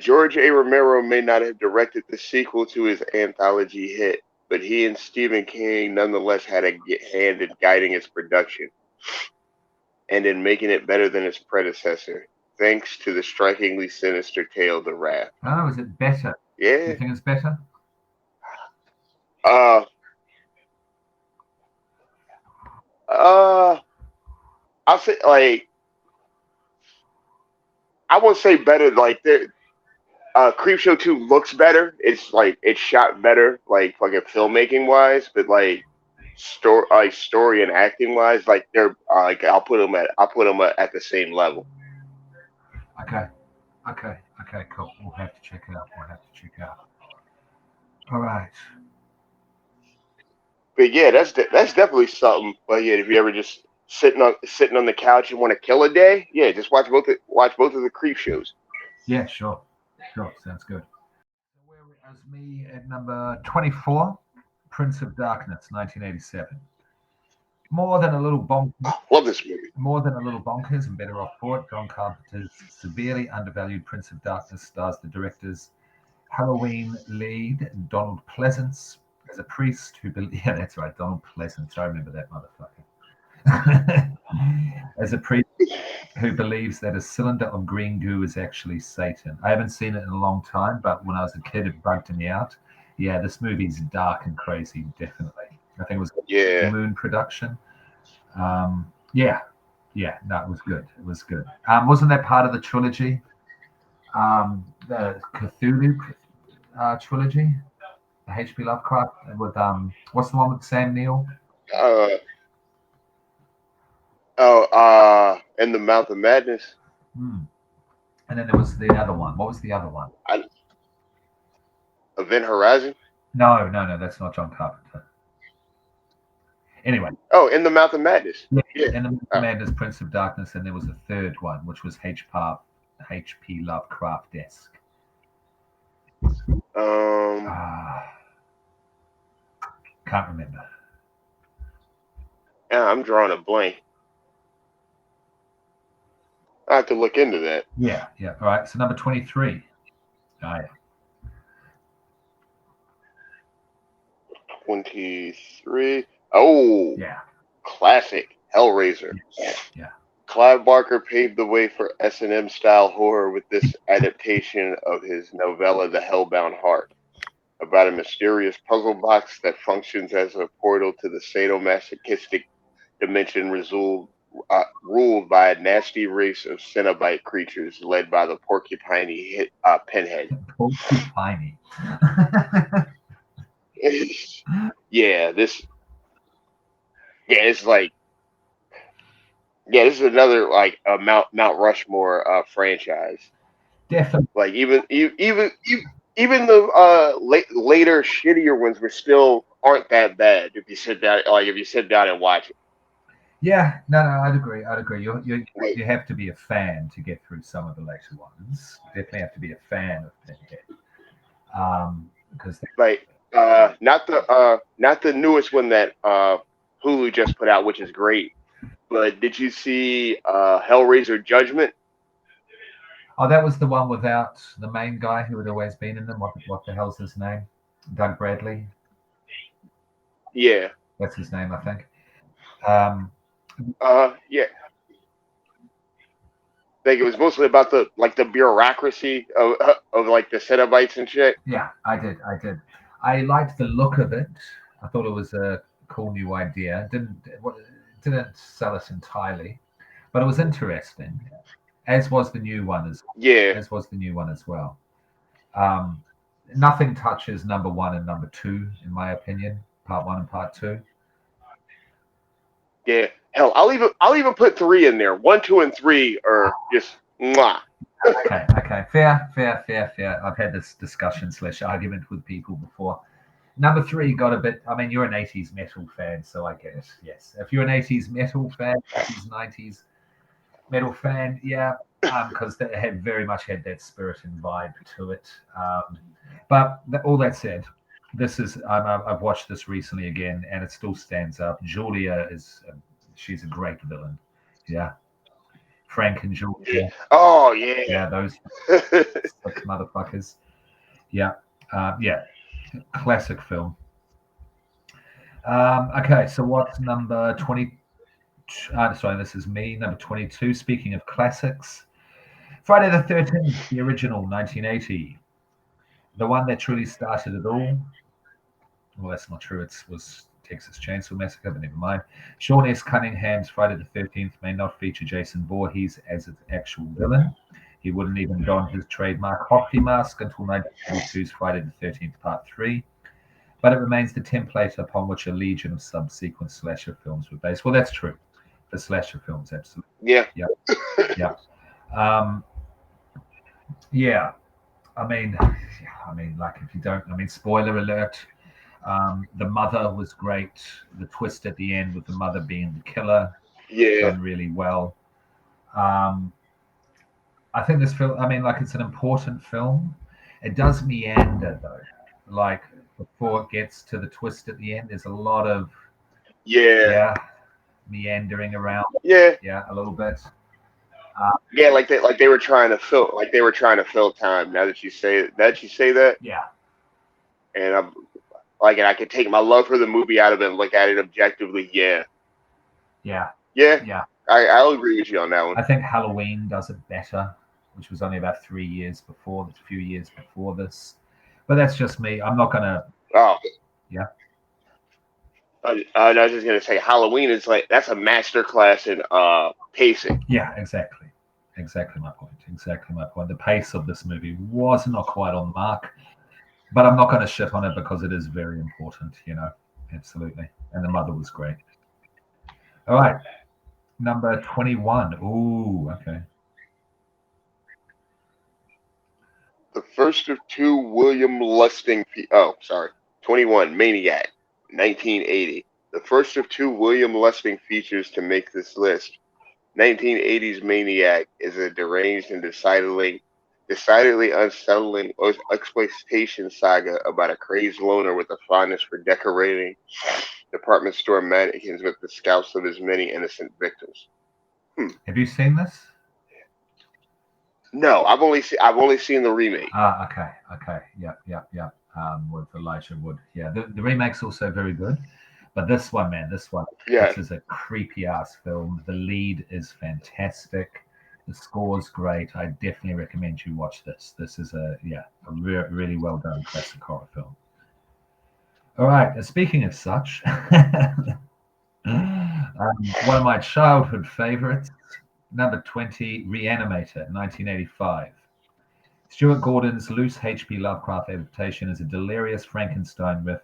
George A. Romero may not have directed the sequel to his anthology hit, but he and Stephen King nonetheless had a hand in guiding its production and in making it better than its predecessor, thanks to the strikingly sinister tale, The Wrath. Oh, is it better? Yeah. You think it's better? I'll say, like, I won't say better. Like, Creepshow 2 looks better. It's like it's shot better, like fucking filmmaking wise, but like story and acting wise, like they're like I'll put them at the same level. Okay, cool. We'll have to check it out. All right. But yeah, that's definitely something. But yeah, if you ever just sitting on the couch and want to kill a day, yeah, just watch both of the Creep shows. Yeah, sure. Sounds good. Where was me at number 24, Prince of Darkness, 1987. More than a little bonkers. Love this movie. More than a little bonkers and better off for it. John Carpenter's severely undervalued Prince of Darkness stars the director's Halloween lead, Donald Pleasance, as a priest who yeah, that's right, Donald Pleasance. I remember that motherfucker. As a priest who believes that a cylinder of green goo is actually Satan. I haven't seen it in a long time, but when I was a kid, it bugged me out. Yeah, this movie's dark and crazy, definitely. I think it was a Moon production. No, it was good. Wasn't that part of the trilogy? The Cthulhu trilogy? The H.P. Lovecraft with what's the one with Sam Neill? In the Mouth of Madness. And then there was the other one. What was the other one? Event Horizon? No, that's not John Carpenter. Anyway. Oh, In the Mouth of Madness. Yeah. In the Mouth of Madness, Prince of Darkness, and there was a third one, which was H.P. Lovecraft-esque. Can't remember. Yeah, I'm drawing a blank. I have to look into that. Yeah. All right. So number 23. Oh, yeah. 23. Oh. Yeah. Classic. Hellraiser. Yeah. Clive Barker paved the way for S&M style horror with this adaptation of his novella, The Hellbound Heart, about a mysterious puzzle box that functions as a portal to the sadomasochistic dimension ruled by a nasty race of Cenobite creatures led by the porcupiney Pinhead. Porcupiney. This is another like a Mount Rushmore franchise. Definitely. Like even the later shittier ones aren't that bad if you sit down and watch it. Yeah, no, I'd agree. I'd agree. Like, You have to be a fan to get through some of the later ones. You definitely have to be a fan of Pinhead. Because like not the newest one that Hulu just put out, which is great. But did you see Hellraiser Judgment? oh, that was the one without the main guy who had always been in them. What the hell's his name? Doug Bradley. Yeah. That's his name, I think. Um, Yeah. I think it was mostly about the bureaucracy of like the Cenobites and shit. yeah, I did. I did. I liked the look of it. I thought it was a cool new idea. Didn't sell it entirely, but it was interesting. As was the new one Yeah. as was the new one as well. Um, Nothing touches number one and number two, in my opinion. Part one and part two. Yeah. Hell, I'll even put three in there. One, two, and three are just mwah. Okay, fair. I've had this discussion slash argument with people before. Number three got a bit. I mean, you're an '80s metal fan, so I get it. Yes, if you're an '80s metal fan, '90s metal fan, yeah, because they had very much had that spirit and vibe to it. But all that said, this is I've watched this recently again, and it still stands up. Julia is she's a great villain. Yeah, Frank and Julia. Oh yeah. Yeah, those sick motherfuckers. Yeah, yeah, classic film. Okay, so what's number 20? Sorry, this is me. Number 22. Speaking of classics, Friday the 13th, the original, 1980. The one that truly started it all. Well, that's not true. It was Texas Chainsaw Massacre, but never mind. Sean S. Cunningham's Friday the 13th may not feature Jason Voorhees as its actual villain. He wouldn't even don his trademark hockey mask until 1982's Friday the 13th Part 3. But it remains the template upon which a legion of subsequent slasher films were based. Well, that's true. For slasher films, absolutely. Yeah. Yeah. Yeah. Um, yeah. Like if you don't, spoiler alert. The mother was great. The twist at the end with the mother being the killer, Yeah. done really well. Um, I think this film, like it's an important film. It does meander though. Like before it gets to the twist at the end, there's a lot of Yeah. meandering around. Yeah. Yeah, a little bit. Yeah, like they were trying to fill time. Now that you say that, Yeah, and I'm like, and I could take my love for the movie out of it and look at it objectively. Yeah, yeah, yeah, yeah. I'll agree with you on that one. I think Halloween does it better, which was only about 3 years before, a few years before this. But that's just me. I'm not gonna. Oh, Yeah, I was just gonna say Halloween is like that's a master class in pacing. yeah, exactly. Exactly my point. Exactly my point. The pace of this movie was not quite on the mark, but I'm not going to shit on it because it is very important, absolutely. And the mother was great. All right, number 21. Ooh, okay. The first of two William Lustig. Oh, sorry, 21 Maniac, 1980. The first of two William Lustig features to make this list. 1980's Maniac is a deranged and decidedly unsettling exploitation saga about a crazed loner with a fondness for decorating department store mannequins with the scalps of his many innocent victims. Have you seen this? No, I've only seen the remake. Okay. Yeah. With Elijah Wood. Yeah, the remake's also very good. But this one, man, this Yeah, is a creepy ass film. The lead is fantastic. The score's great. I definitely recommend you watch this. This is a really well done classic horror film. All right. Speaking of such, one of my childhood favorites, number 20, Reanimator, 1985. Stuart Gordon's loose H.P. Lovecraft adaptation is a delirious Frankenstein riff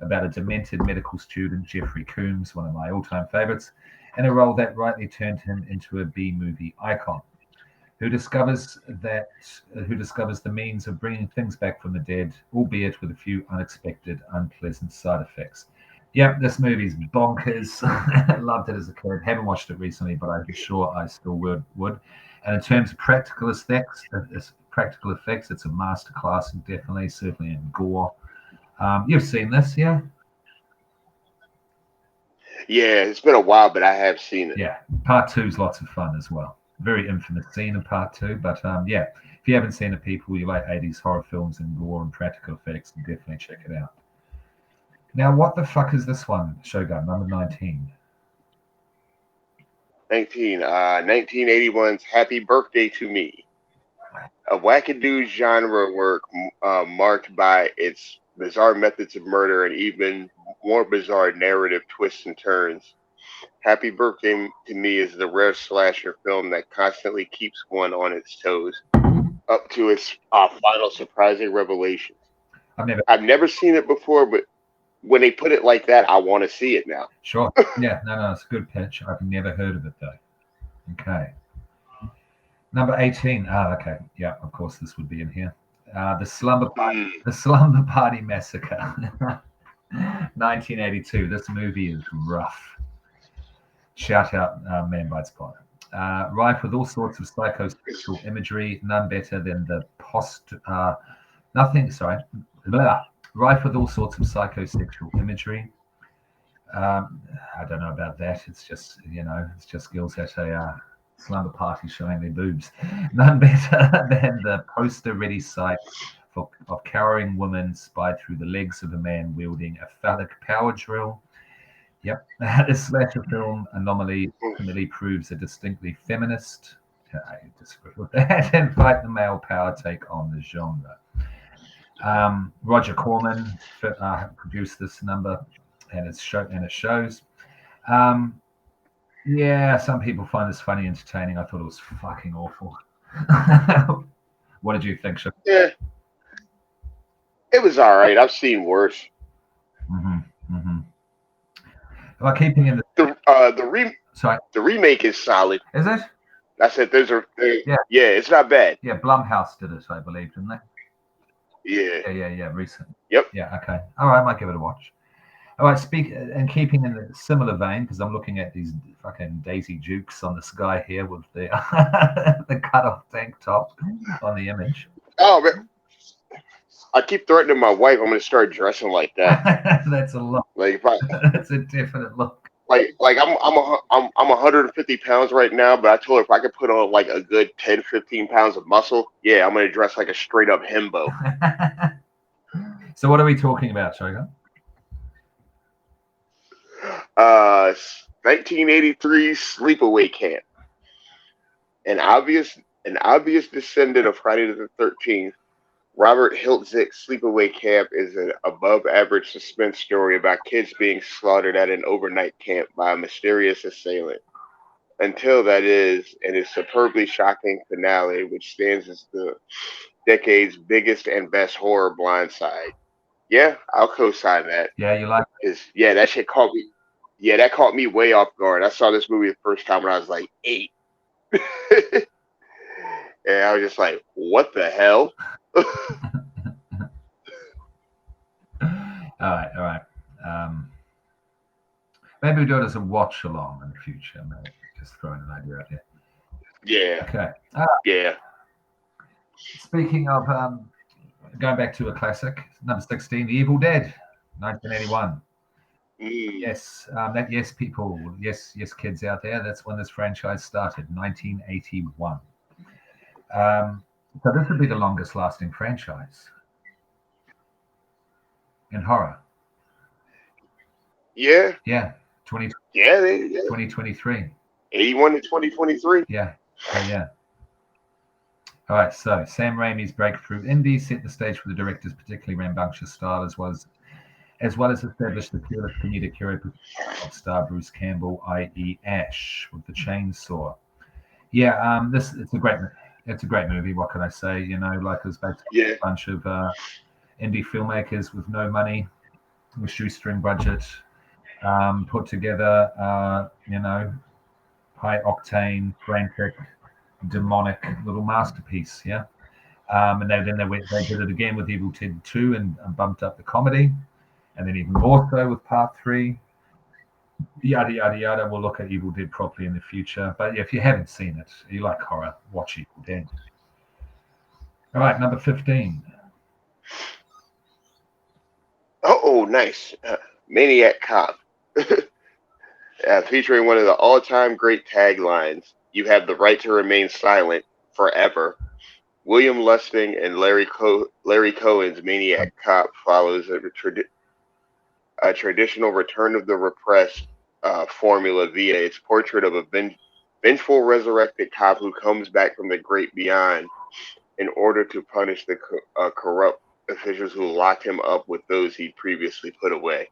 about a demented medical student, Jeffrey Combs, one of my all-time favorites, in a role that rightly turned him into a B-movie icon, who discovers the means of bringing things back from the dead, albeit with a few unexpected, unpleasant side effects. Yep, this movie's bonkers. Loved it as a kid. Haven't watched it recently, but I'm sure I still would. And in terms of practical effects, it's a masterclass, and definitely, certainly in gore. You've seen this, yeah? Yeah, it's been a while, but I have seen it. Yeah. Part two's lots of fun as well. Very infamous scene in part two, but yeah, if you haven't seen it, people, you like 80s horror films and gore and practical effects, then definitely check it out. Now, what the fuck is this one, Shogun, number 19? 1981's Happy Birthday to Me. A wackadoo genre work marked by its bizarre methods of murder and even more bizarre narrative twists and turns. Happy Birthday to Me is the rare slasher film that constantly keeps one on its toes up to its final surprising revelations. I've never seen it before, but when they put it like that, I want to see it now. Sure. Yeah, no, it's a good pitch. I've never heard of it, though. Okay. Number 18. Okay. Yeah, of course this would be in here. The Slumber Party Massacre. 1982. This movie is rough. Shout out Man Bites Pod. Rife with all sorts of psychosexual imagery, none better than the rife with all sorts of psychosexual imagery. I don't know about that. It's just, it's just girls at a slumber party showing their boobs. None better than the poster-ready sight of cowering women spied through the legs of a man wielding a phallic power drill. Yep. This slasher film anomaly ultimately proves a distinctly feminist, I disagree with that, and fight the male power take on the genre. Roger Corman produced this number, and it shows. Yeah, some people find this funny, entertaining. I thought it was fucking awful. What did you think, Shook? Yeah, it was all right. I've seen worse. Well, keeping in the remake is solid. Is it? I said yeah, it's not bad. Yeah, Blumhouse did it, I believe, didn't they? Yeah, recent. Yep. Yeah, okay. All right, I might give it a watch. All right, and keeping in a similar vein, because I'm looking at these fucking Daisy Dukes on this guy here with the the cut-off tank top on the image. Oh, man. I keep threatening my wife I'm going to start dressing like that. That's a look. Like that's a definite look. Like I'm 150 pounds right now, but I told her if I could put on like a good 10, 15 pounds of muscle, yeah, I'm going to dress like a straight up himbo. So what are we talking about, Shogun? 1983 Sleepaway Camp. An obvious descendant of Friday the 13th, Robert Hiltzick's Sleepaway Camp is an above-average suspense story about kids being slaughtered at an overnight camp by a mysterious assailant. Until that is, and his superbly shocking finale, which stands as the decade's biggest and best horror blindside. Yeah, I'll co-sign that. Yeah, you like it? Yeah, that shit caught me. Yeah, that caught me way off guard. I saw this movie the first time when I was like 8. And I was just like, what the hell? All right. Maybe we do it as a watch along in the future. Maybe just throwing an idea out there. Yeah. Okay. Yeah. Speaking of going back to a classic, number 16, The Evil Dead, 1981. Yes, people, yes, kids out there. That's when this franchise started, 1981. So this would be the longest lasting franchise in horror. Yeah. Yeah. 2023. 81 to 2023. Yeah. All right. So Sam Raimi's breakthrough indie set the stage for the director's particularly rambunctious style, as well as established the purest comedic hero of star Bruce Campbell, i.e. Ash, with the chainsaw. Yeah. It's a great movie. What can I say? Like it was basically a bunch of indie filmmakers with no money, with shoestring budget, put together, high octane, frantic, demonic little masterpiece. Yeah. And they did it again with Evil Dead 2 and bumped up the comedy. and then even more so with part 3. Yada yada yada. We'll look at Evil Dead properly in the future. But yeah, if you haven't seen it, you like horror, watch Evil Dead. All right, number 15. Oh, nice. Maniac Cop. Featuring one of the all-time great taglines, "You have the right to remain silent forever." William Lustig and Larry Cohen's Maniac Cop follows a traditional return of the repressed formula via its portrait of a vengeful resurrected cop who comes back from the great beyond in order to punish the corrupt officials who locked him up with those he'd previously put away.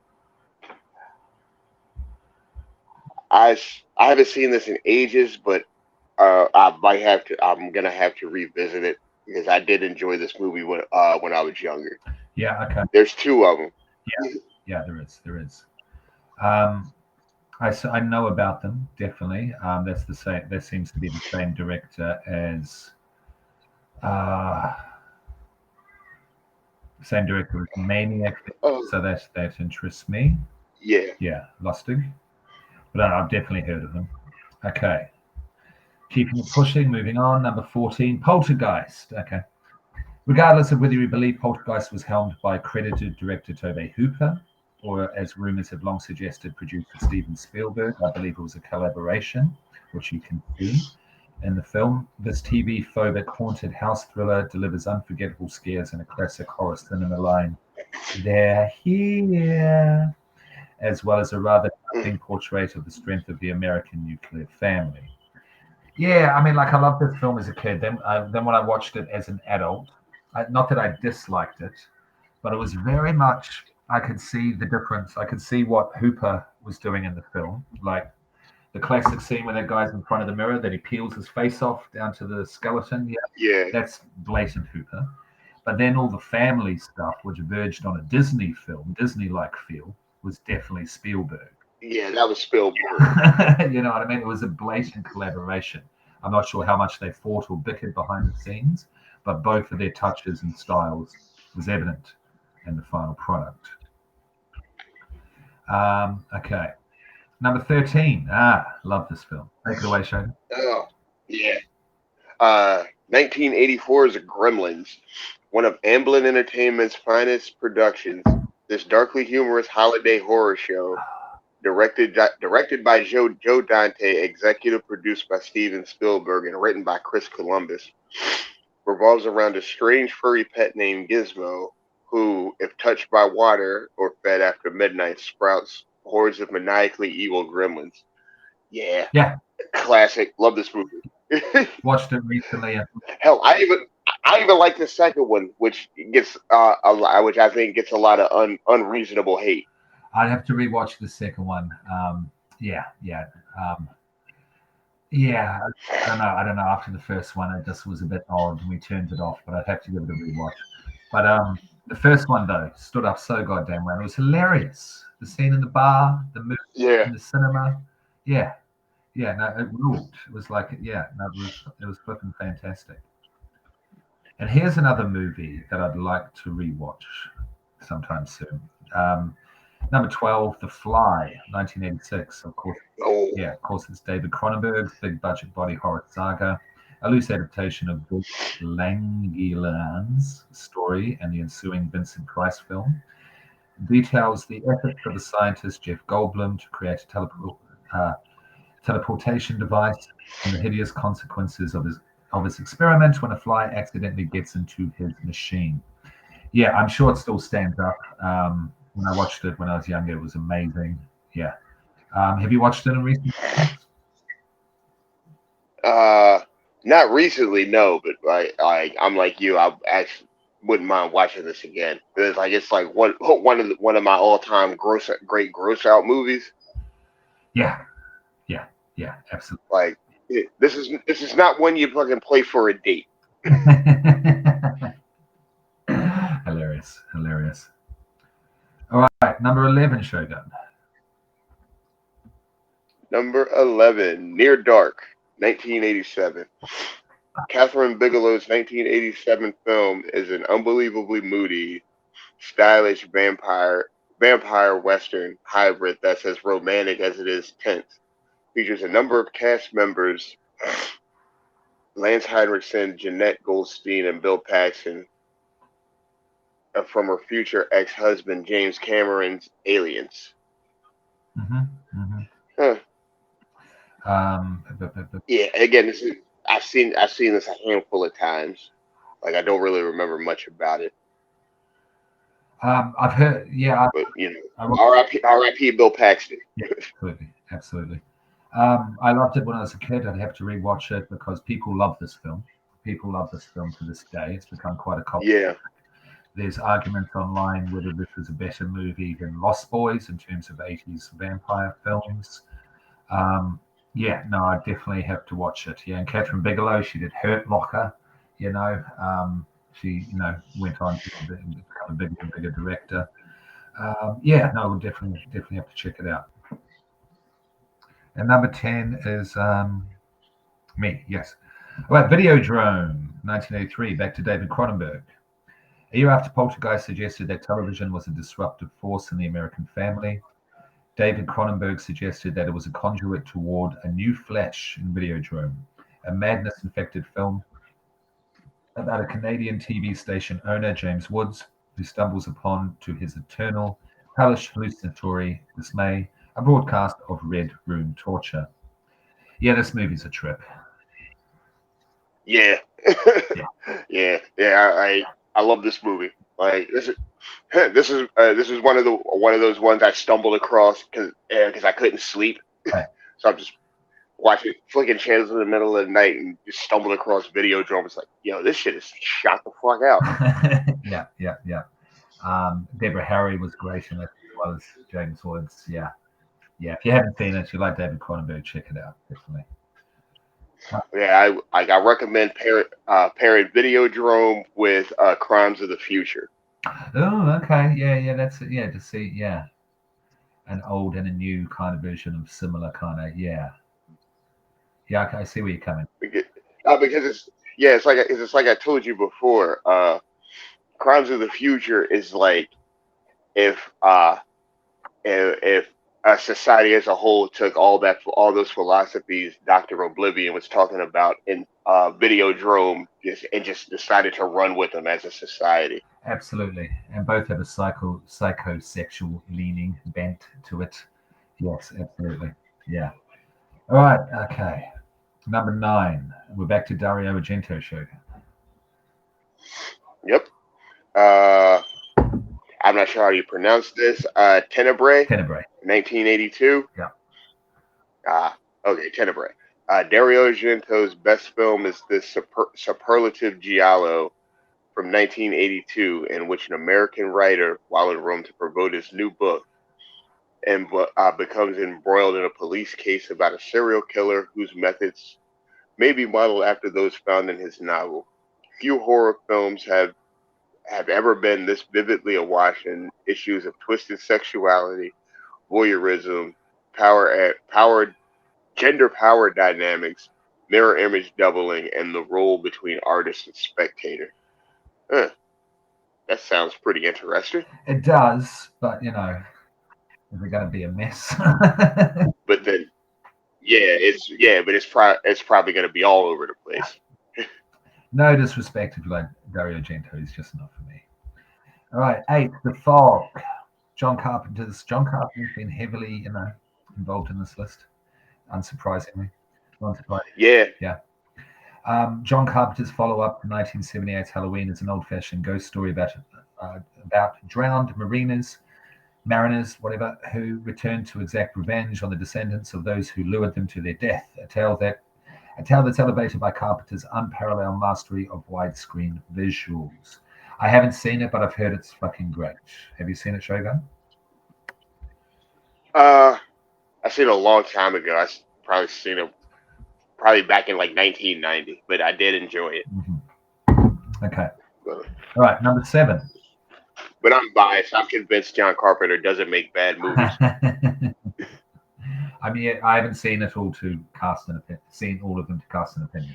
I haven't seen this in ages, but I might have to. I'm gonna have to revisit it because I did enjoy this movie when I was younger. Yeah, okay. There's 2 of them. Yeah, there is. I know about them, definitely. That's the same. That seems to be the same director as Maniac. Oh, So that interests me. yeah. Yeah, Lustig. But I've definitely heard of them. Okay. Keeping it pushing, moving on. Number 14, Poltergeist. Okay. Regardless of whether you believe Poltergeist was helmed by credited director Tobe Hooper, or as rumors have long suggested, producer Steven Spielberg, I believe it was a collaboration, which you can see in the film. This TV-phobic haunted house thriller delivers unforgettable scares and a classic horror cinema line, "They're here," as well as a rather touching portrait of the strength of the American nuclear family. Yeah, I mean, like I loved this film as a kid. Then when I watched it as an adult, not that I disliked it, but it was very much, I could see the difference. I could see what Hooper was doing in the film, like the classic scene where that guy's in front of the mirror, that he peels his face off down to the skeleton. Yeah, Yeah. that's blatant Hooper. But then all the family stuff, which verged on a Disney film, Disney-like feel, was definitely Spielberg. Yeah, that was Spielberg. You know what I mean? It was a blatant collaboration. I'm not sure how much they fought or bickered behind the scenes, but both of their touches and styles was evident in the final product. Okay. Number 13. Love this film. Take it away, Shogun. Oh, yeah. 1984's Gremlins, one of Amblin Entertainment's finest productions. This darkly humorous holiday horror show, directed by Joe Dante, executive produced by Steven Spielberg, and written by Chris Columbus, revolves around a strange furry pet named Gizmo, who, if touched by water or fed after midnight, sprouts hordes of maniacally evil gremlins. Yeah, classic. Love this movie. Watched it recently. Hell, I even like the second one, which gets which I think gets a lot of unreasonable hate. I'd have to rewatch the second one. Yeah. I don't know. After the first one, it just was a bit odd, and we turned it off. But I'd have to give it a rewatch. But the first one though stood up so goddamn well. It was hilarious. The scene in the bar, the movie in the cinema. Yeah. No, it ruled. It was like, it was flipping fantastic. And here's another movie that I'd like to rewatch sometime soon. Number 12, The Fly, 1986. Of course, of course, it's David Cronenberg's big budget body horror saga, a loose adaptation of George Langeland's story and the ensuing Vincent Price film. Details the efforts of the scientist Jeff Goldblum to create a teleportation device and the hideous consequences of his experiment when a fly accidentally gets into his machine. Yeah, I'm sure it still stands up. When I watched it when I was younger, it was amazing. Yeah. Have you watched it in recent times? Not recently, no, but I'm like you. I actually wouldn't mind watching this again. It's like one of my all-time great gross out movies. Yeah, absolutely. Like this is not one you fucking play for a date. Hilarious. All right, number 11, Shogun. Number 11, Near Dark, 1987. Catherine Bigelow's 1987 film is an unbelievably moody, stylish vampire vampire western hybrid that's as romantic as it is tense. Features a number of cast members: Lance Henriksen, Jeanette Goldstein, and Bill Paxton from her future ex-husband James Cameron's Aliens. Huh. Yeah, again, I've seen this a handful of times. Like I don't really remember much about it, I've heard, yeah, but R.I.P. Bill Paxton. yeah, absolutely. I loved it when I was a kid. I'd have to rewatch it because people love this film. People love this film to this day. It's become quite a cult. Yeah, There's arguments online whether this is a better movie than Lost Boys in terms of 80s vampire films. Yeah, no, I definitely have to watch it. Yeah, and Catherine Bigelow, she did Hurt Locker, you know. She, went on to become a bigger and bigger director. Yeah, no, we'll definitely have to check it out. And number 10 is me, yes. All right, Videodrome, 1983, back to David Cronenberg. A year after Poltergeist suggested that television was a disruptive force in the American family, David Cronenberg suggested that it was a conduit toward a new flash in Videodrome, a madness-infected film about a Canadian TV station owner, James Woods, who stumbles upon, to his eternal, hellish hallucinatory dismay, a broadcast of Red Room torture. Yeah, this movie's a trip. yeah, yeah. I love this movie. Like this is one of those ones I stumbled across because I couldn't sleep, Right. so I'm just watching flicking channels in the middle of the night and just stumbled across Videodrome. It's like, yo, this shit is shot the fuck out. Yeah. Deborah Harry was great in it, as well as James Woods. Yeah. If you haven't seen it, you like David Cronenberg, check it out, definitely. Yeah, I recommend pairing Videodrome with Crimes of the Future. Oh, okay. Yeah. That's it. Yeah, to see. Yeah, an old and a new kind of version of similar kind of. Yeah. Okay, I see where you're coming. Because it's like I told you before. Crimes of the Future is like if if a society as a whole took all those philosophies Dr. Oblivion was talking about in Videodrome and just decided to run with them as a society. Absolutely, and both have a psychosexual leaning bent to it. Yes, absolutely. Yeah. All right. Okay. Number 9. We're back to Dario Argento show. Yep. I'm not sure how you pronounce this. Tenebrae, Tenebrae. 1982. Yeah. Okay, Tenebrae. Dario Argento's best film is the superlative Giallo from 1982, in which an American writer, while in Rome to promote his new book, and becomes embroiled in a police case about a serial killer whose methods may be modeled after those found in his novel. Few horror films have ever been this vividly awash in issues of twisted sexuality, voyeurism, gender power dynamics, mirror image doubling, and the role between artist and spectator. Huh, that sounds pretty interesting. It does, but is it going to be a mess? But then, but it's probably going to be all over the place. No disrespect if you like Dario Argento, he's just not for me. All right, 8, The Fog. John Carpenter's been heavily, involved in this list, unsurprisingly. Yeah. John Carpenter's follow-up to 1978's Halloween is an old-fashioned ghost story about drowned mariners, whatever, who return to exact revenge on the descendants of those who lured them to their death. A tale that's elevated by Carpenter's unparalleled mastery of widescreen visuals. I haven't seen it, but I've heard it's fucking great. Have you seen it, Shogun? I seen it a long time ago. I probably seen it back in like 1990, but I did enjoy it. Mm-hmm. Okay. All right, number 7. But I'm biased. I'm convinced John Carpenter doesn't make bad movies. I mean, I haven't seen it all to cast an opinion. Seen all of them to cast an opinion.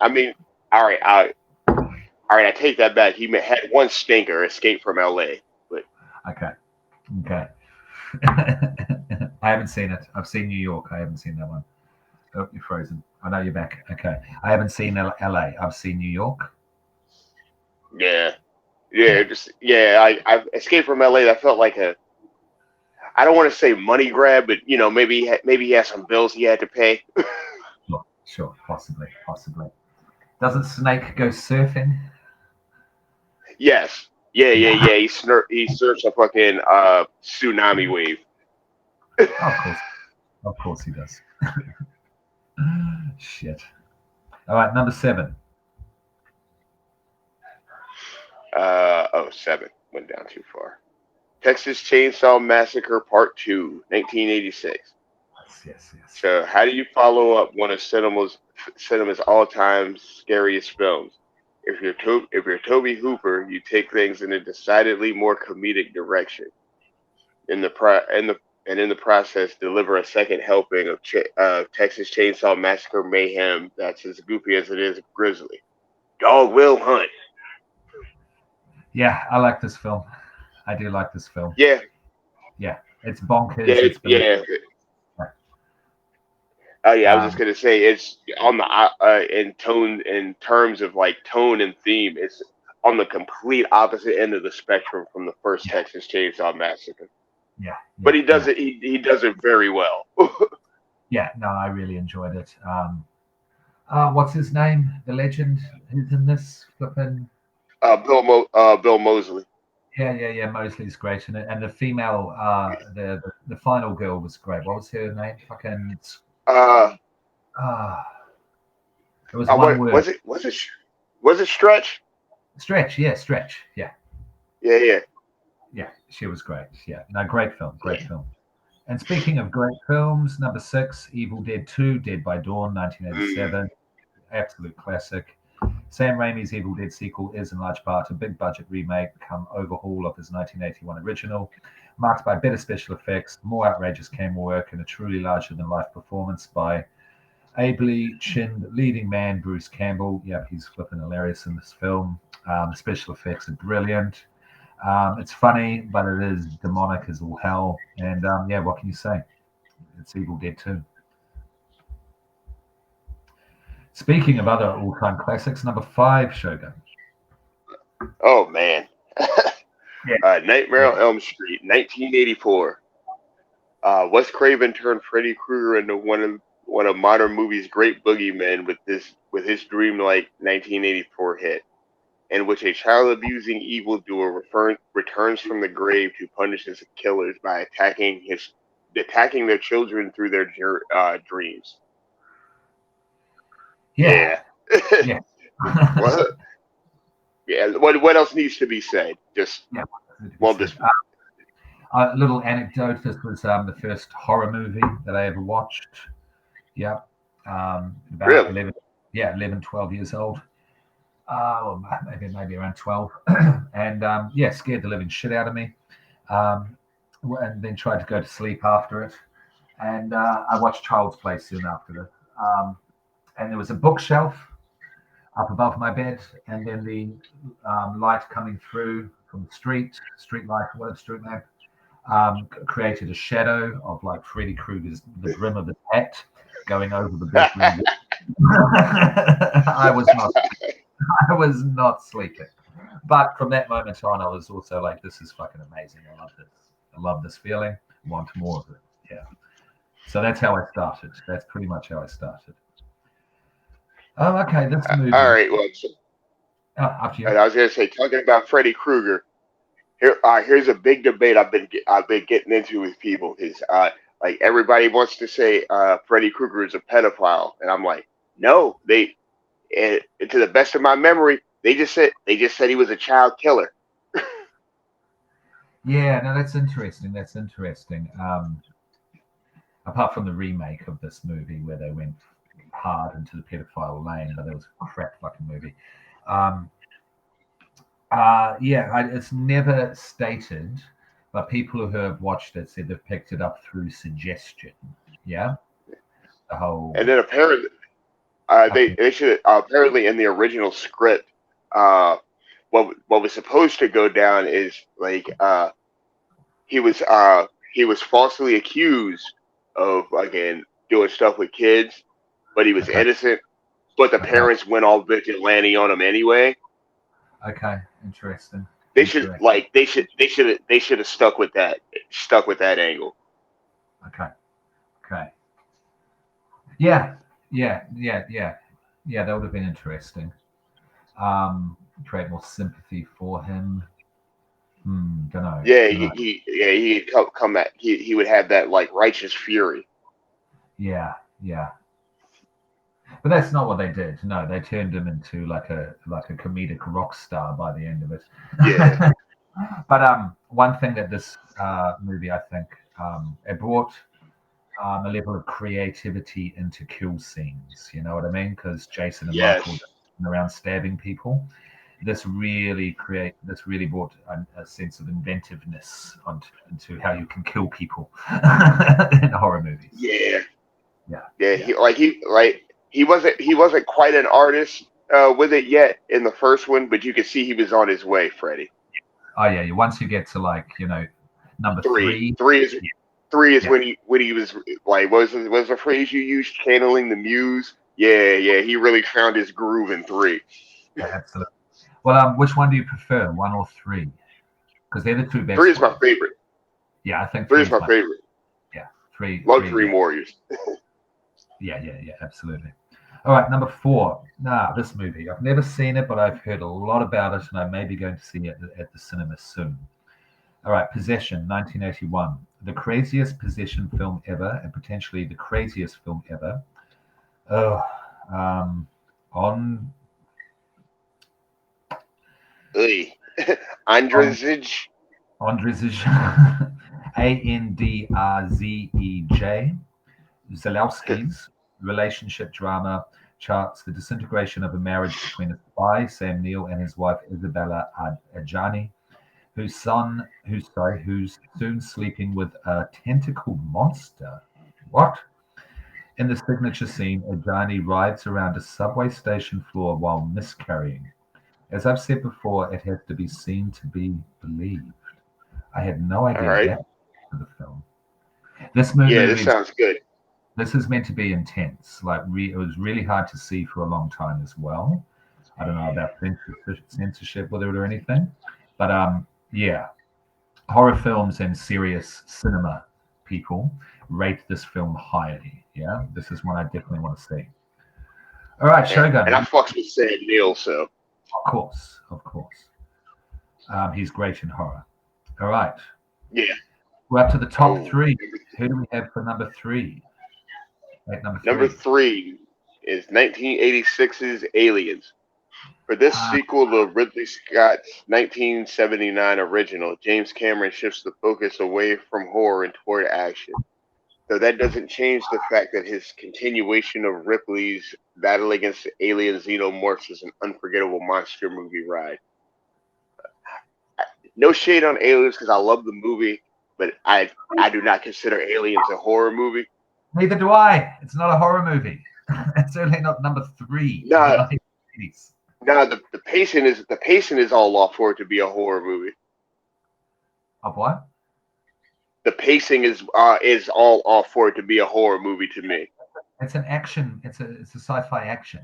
I mean, all right. I take that back. He had one stinker, Escape from L.A. But okay. Okay. I haven't seen it. I've seen New York. I haven't seen that one. Oh, you're frozen. I know you're back. Okay. I haven't seen LA. I've seen New York. Yeah, yeah, Yeah. just yeah. I Escape from LA. That felt like a. I don't want to say money grab, but maybe he had some bills he had to pay. Sure. Sure. Possibly. Possibly. Doesn't Snake go surfing? Yes, yeah, yeah, Yeah. yeah. He surfs a fucking tsunami wave. Of course. Of course he does. Shit. All right. Number 7. Oh, 7 went down too far. Texas Chainsaw Massacre Part 2, 1986. Yes. Yes. Yes. So, how do you follow up one of cinema's all-time scariest films? If you're Toby Hooper, you take things in a decidedly more comedic direction. In the pro- in the and in the process, deliver a second helping of Texas Chainsaw Massacre mayhem that's as goofy as it is grisly. Dog will hunt. Yeah. I like this film. I do like this film. Yeah, Yeah. It's bonkers. yeah, It's believable. yeah. Oh yeah, I was just Um, gonna say it's on the in tone in terms of like tone and theme. It's on the complete opposite end of the spectrum from the first yeah. Texas Chainsaw Massacre. Yeah. But Yeah. Yeah. he does it very well. Yeah. No, I really enjoyed it. What's his name? The legend who's in this flipping. Bill Mosley. Yeah, yeah, yeah. Mosley's great in it, and the female, the final girl was great. What was her name? Fucking. Uh, Uh, it was one what word. was it Stretch? Stretch. Yeah, Stretch. Yeah, Yeah, yeah, yeah. She was great. Yeah. No, great film. Great yeah. film. And speaking of great films, number 6, Evil Dead 2, Dead by Dawn, Mm, 1987. Absolute classic. Sam Raimi's Evil Dead sequel is in large part a big budget remake, come overhaul of his 1981 original, marked by better special effects, more outrageous camera work, and a truly larger than life performance by ably chinned leading man Bruce Campbell. Yep, he's flipping hilarious in this film. The special effects are brilliant. It's funny, but it is demonic as all hell. And yeah, what can you say? It's Evil Dead 2. Speaking of other all-time classics, number 5, Shogun. oh man. Yeah, Nightmare yeah, on Elm Street, 1984. Wes Craven turned Freddy Krueger into one of modern movies' great boogeymen with his dreamlike 1984 hit, in which a child abusing evildoer returns from the grave to punish his killers by attacking their children through their dreams. yeah, Yeah. yeah. What? Yeah. What else needs to be said? Just Yeah, well, this. a little anecdote. This was the first horror movie that I ever watched. Yeah. About Really? 11, yeah, 11, 12 years old. Or maybe around 12. And yeah, scared the living shit out of me. Um, and then tried to go to sleep after it. And I watched Child's Play soon after this. And there was a bookshelf up above my bed, and then the light coming through from the street light, whatever, street lamp, created a shadow of like Freddy Krueger's the brim of his hat going over the bedroom wall. I was not I was not sleeping. But from that moment on, I was also like, this is fucking amazing. I love this. I love this feeling. I want more of it. Yeah. So that's how I started. That's pretty much how I started. Oh, okay. This All movie. right. Well, so, Oh, after you. I was gonna say, talking about Freddy Krueger. Here's a big debate I've been getting into with people is like everybody wants to say Freddy Krueger is a pedophile, and I'm like, no, to the best of my memory, they just said he was a child killer. Yeah, no, that's interesting. That's interesting. Apart from the remake of this movie where they went hard into the pedophile lane, but that was a crap fucking movie. Um, yeah, it's never stated, but people who have watched it said they've picked it up through suggestion. Yeah, the And whole then apparently, fucking they should apparently in the original script, uh, what was supposed to go down is like he was falsely accused of again doing stuff with kids, but he was Okay. innocent. But the Okay. parents went all vigilante on him anyway. Okay. Interesting. They should Interesting. like they should have stuck with that angle. Okay. Okay. Yeah. Yeah. Yeah. Yeah. Yeah. That would have been interesting. Create more sympathy for him. Don't know. Yeah, Don't know. he'd come at he would have that like righteous fury. Yeah. Yeah. But that's not what they did. No, they turned him into like a comedic rock star by the end of it. Yeah, But one thing that this movie, I think, it brought a level of creativity into kill scenes. You know what I mean? Because Jason and Michael yes, around stabbing people. This really brought a sense of inventiveness into how you can kill people in horror movies. yeah, Yeah, yeah. yeah. He wasn't quite an artist with it yet in the first one, but you could see he was on his way. Freddy Oh yeah. Once you get to number three, three, three is yeah, when he was like what was the phrase you used? Channeling the muse. Yeah, yeah. He really found his groove in three. yeah, absolutely. Well, which one do you prefer, one or three? Because they're the two Three best is my ones. favorite. Yeah, I think Three three is is my my favorite. yeah three Love three. Dream Warriors. Yeah, absolutely. All right, number four. This movie. I've never seen it, but I've heard a lot about it, and I may be going to see it at the cinema soon. All right, Possession, 1981. The craziest possession film ever, and potentially the craziest film ever. Oh, on Ugh. on Andrzej. Andrzej, Andrzej, Zalewski's relationship drama charts the disintegration of a marriage between a spy, Sam Neill, and his wife Isabella Adjani, who's soon sleeping with a tentacled monster. What? In the signature scene, Adjani rides around a subway station floor while miscarrying. As I've said before, it has to be seen to be believed. I had no All idea right. that for the film. This Yeah, this movie sounds good. this is meant to be intense. It was really hard to see for a long time as well. I don't know about censorship with it or anything, but yeah, horror films and serious cinema people rate this film highly. Yeah, this is one I definitely want to see. All right, And I Shogun. fucks with Sam Neill, so Of course. He's great in horror. All right, yeah. we're up to the top Oh, three. Who do we have for number three? At number number three. three is 1986's Aliens. For this Uh, sequel to Ridley Scott's 1979 original, James Cameron shifts the focus away from horror and toward action. Though that doesn't change the fact that his continuation of Ripley's battle against alien xenomorphs is an unforgettable monster movie ride. No shade on Aliens because I love the movie, but I do not consider Aliens a horror movie. Neither do I. It's not a horror movie. It's certainly not number three in the No, 1980s. no, the pacing is all off for it to be a horror movie. Of what? The pacing is all off for it to be a horror movie to me. It's an action. It's a sci-fi action.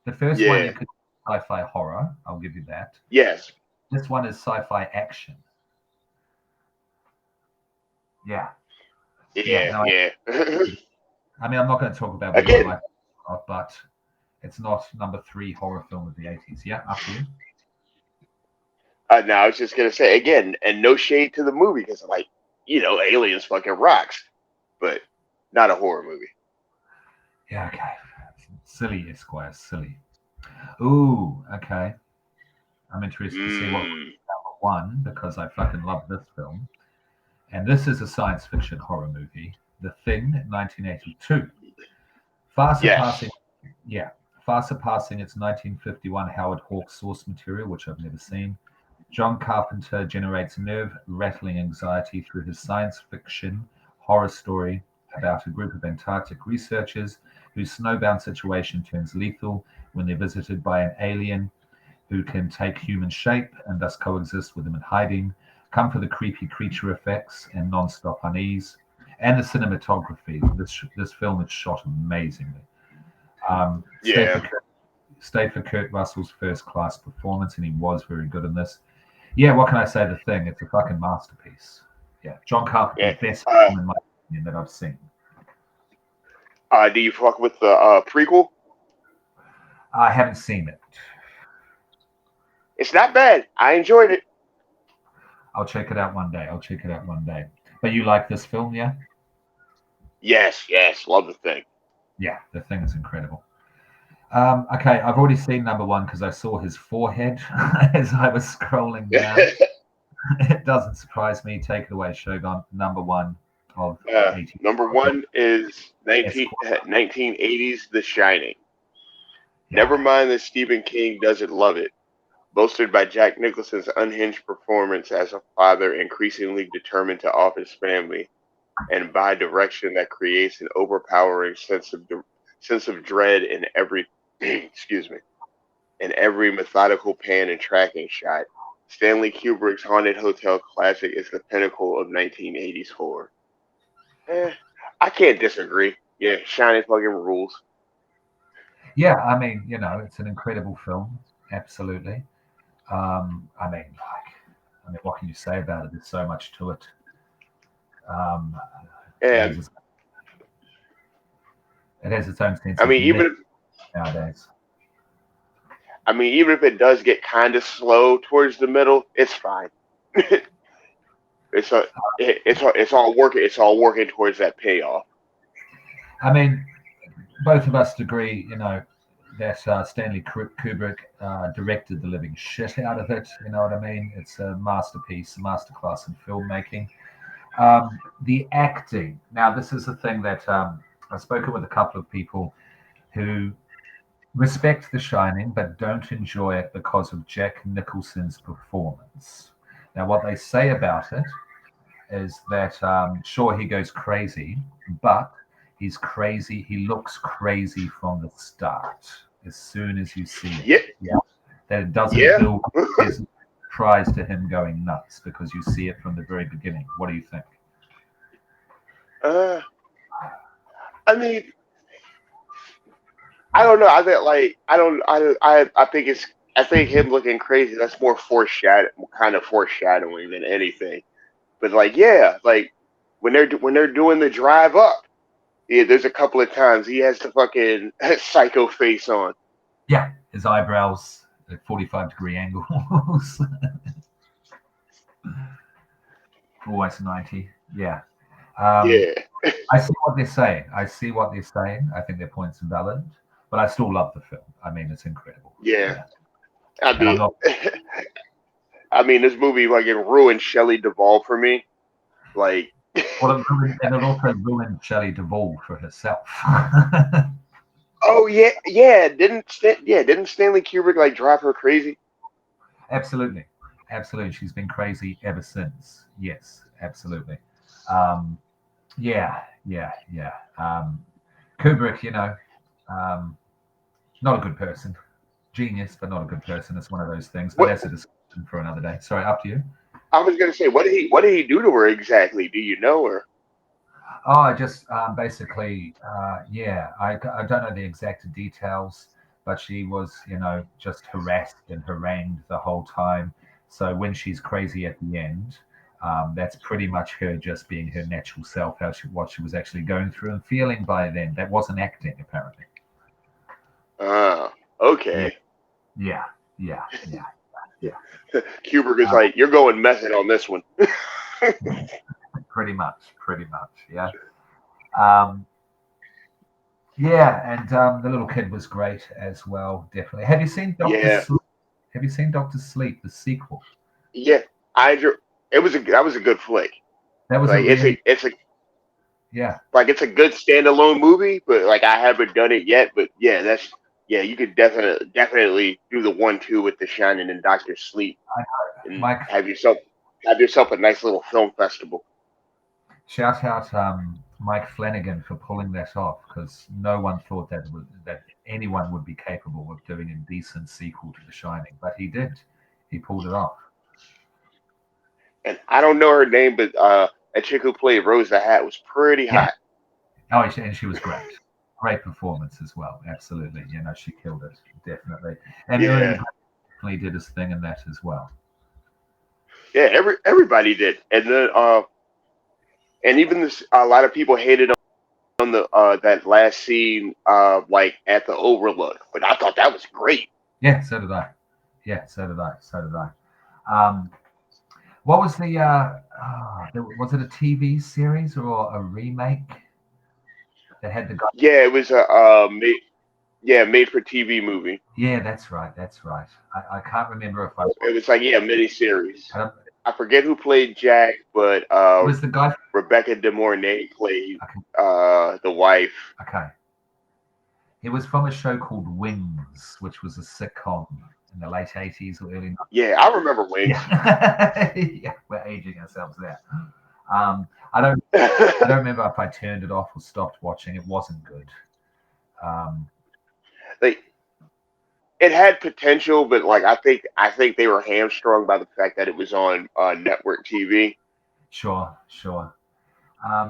The first one Yeah. you could sci-fi horror. I'll give you that. Yes. This one is sci-fi action. Yeah. Yeah. Yeah. No, Yeah. I mean, I'm not going to talk about whether I Again, like it or not, but it's not number three horror film of the 80s. Yeah, up to you. now I was just gonna say again, and no shade to the movie because like Aliens fucking rocks, but not a horror movie. Yeah. Okay. Silly, Esquire. Silly. Ooh. Okay. I'm interested to see what Mm, number one because I fucking love this film. And this is a science fiction horror movie, The Thing, 1982. Far surpassing, yes. yeah, far surpassing its 1951 Howard Hawks source material, which I've never seen. John Carpenter generates nerve-rattling anxiety through his science fiction horror story about a group of Antarctic researchers whose snowbound situation turns lethal when they're visited by an alien who can take human shape and thus coexist with them in hiding. Come for the creepy creature effects and non-stop unease, and the cinematography. This film is shot amazingly. Stay Yeah. for Kurt Russell's first-class performance, and he was very good in this. Yeah, what can I say? The Thing, it's a fucking masterpiece. Yeah, John Yeah. Carpenter's best film in my opinion that I've seen. Do you fuck with the prequel? I haven't seen it. It's not bad. I enjoyed it. I'll check it out one day. But you like this film, yeah? Yes, love the Thing. Yeah, The Thing is incredible. Okay, I've already seen number one because I saw his forehead as I was scrolling down. It doesn't surprise me. Take it away, Shogun. Number one of 80. Number one is 1980s The Shining. Yeah. Never mind that Stephen King doesn't love it. Bolstered by Jack Nicholson's unhinged performance as a father increasingly determined to off his family, and by direction that creates an overpowering sense of dread in every excuse me, in every methodical pan and tracking shot. Stanley Kubrick's haunted hotel classic is the pinnacle of 1980s horror. I can't disagree. Yeah, Shining fucking rules. Yeah, I mean, it's an incredible film. Absolutely. I mean, what can you say about it? There's so much to it. And it has its own sense I of mean, humor nowadays. even if it does get kind of slow towards the middle, it's fine. It's all working. It's all working towards that payoff. I mean, both of us agree, that Stanley Kubrick directed the living shit out of it. You know what I mean? It's a masterpiece, a masterclass in filmmaking. The acting. Now, this is the thing that I've spoken with a couple of people who respect The Shining but don't enjoy it because of Jack Nicholson's performance. Now, what they say about it is that sure, he goes crazy, but he's crazy. He looks crazy from the start. As soon as you see it, Yeah, that it doesn't yeah. build as a surprise to him going nuts because you see it from the very beginning. What do you think? I mean, I don't know. I think like I don't. I think it's. I think him looking crazy. That's more kind of foreshadowing than anything. But like, yeah, like when they're doing the drive up, yeah, there's a couple of times he has the fucking psycho face on. Yeah, his eyebrows at 45-degree angles. Always 90. Yeah. Yeah, I see what they're saying. I think their point's valid, but I still love the film. I mean, it's incredible. yeah. Yeah. I And I'm mean, not. I mean, this movie like it ruined Shelley Duvall for me. Like, And it also ruined Shelley Duvall for herself. oh yeah. Didn't Stanley Kubrick like drive her crazy? Absolutely. She's been crazy ever since. Yes, absolutely. Um, yeah. Kubrick, not a good person. Genius, but not a good person. It's one of those things. But What that's a discussion for another day. Sorry, up to you. I was gonna say, what did he do to her exactly? Do you know her? Oh, I just basically, I don't know the exact details, but she was, just harassed and harangued the whole time. So when she's crazy at the end, that's pretty much her just being her natural self, what she was actually going through and feeling by then. That wasn't acting, apparently. Ah, Yeah, okay. yeah, yeah, yeah, yeah. Kubrick is Uh, like, you're going method on this one. pretty much, yeah. Um, Yeah, and the little kid was great as well. Definitely. Have you seen Doctor Yeah, Sleep? Have you seen Doctor Sleep, the sequel? yeah. I enjoy- it was that was a good flick. That was a Like really, yeah, it's a good standalone movie, but like I haven't done it yet. But yeah, you could definitely do the 1-2 with The Shining and Doctor Sleep, I, and Mike. have yourself a nice little film festival. Shout out Mike Flanagan for pulling that off because no one thought that anyone would be capable of doing a decent sequel to The Shining, but he did. He pulled it off. and I don't know her name, but a chick who played Rose the Hat was pretty Yeah. hot. Oh, and she was great. Great performance as well. Absolutely. She killed it. Definitely. And Ewan Yeah, definitely did his thing in that as well. yeah, everybody did, and even this, a lot of people hated on the that last scene, like at the Overlook, but I thought that was great. Yeah, so did I. Yeah, so did I. So did I. Um, what was was it a TV series or a remake that had the guy? Yeah, it was a made for TV movie. Yeah, that's right. That's right. I can't remember if I It was like miniseries. I don't, I forget who played Jack, but it was the guy. Rebecca De Mornay played Okay, the wife. okay. It was from a show called Wings, which was a sitcom in the late 80s or early 90s. Yeah, I remember Wings. Yeah. Yeah, we're aging ourselves there. I don't remember if I turned it off or stopped watching. It wasn't good. Um, Like it had potential, but like I think they were hamstrung by the fact that it was on network TV. sure, sure.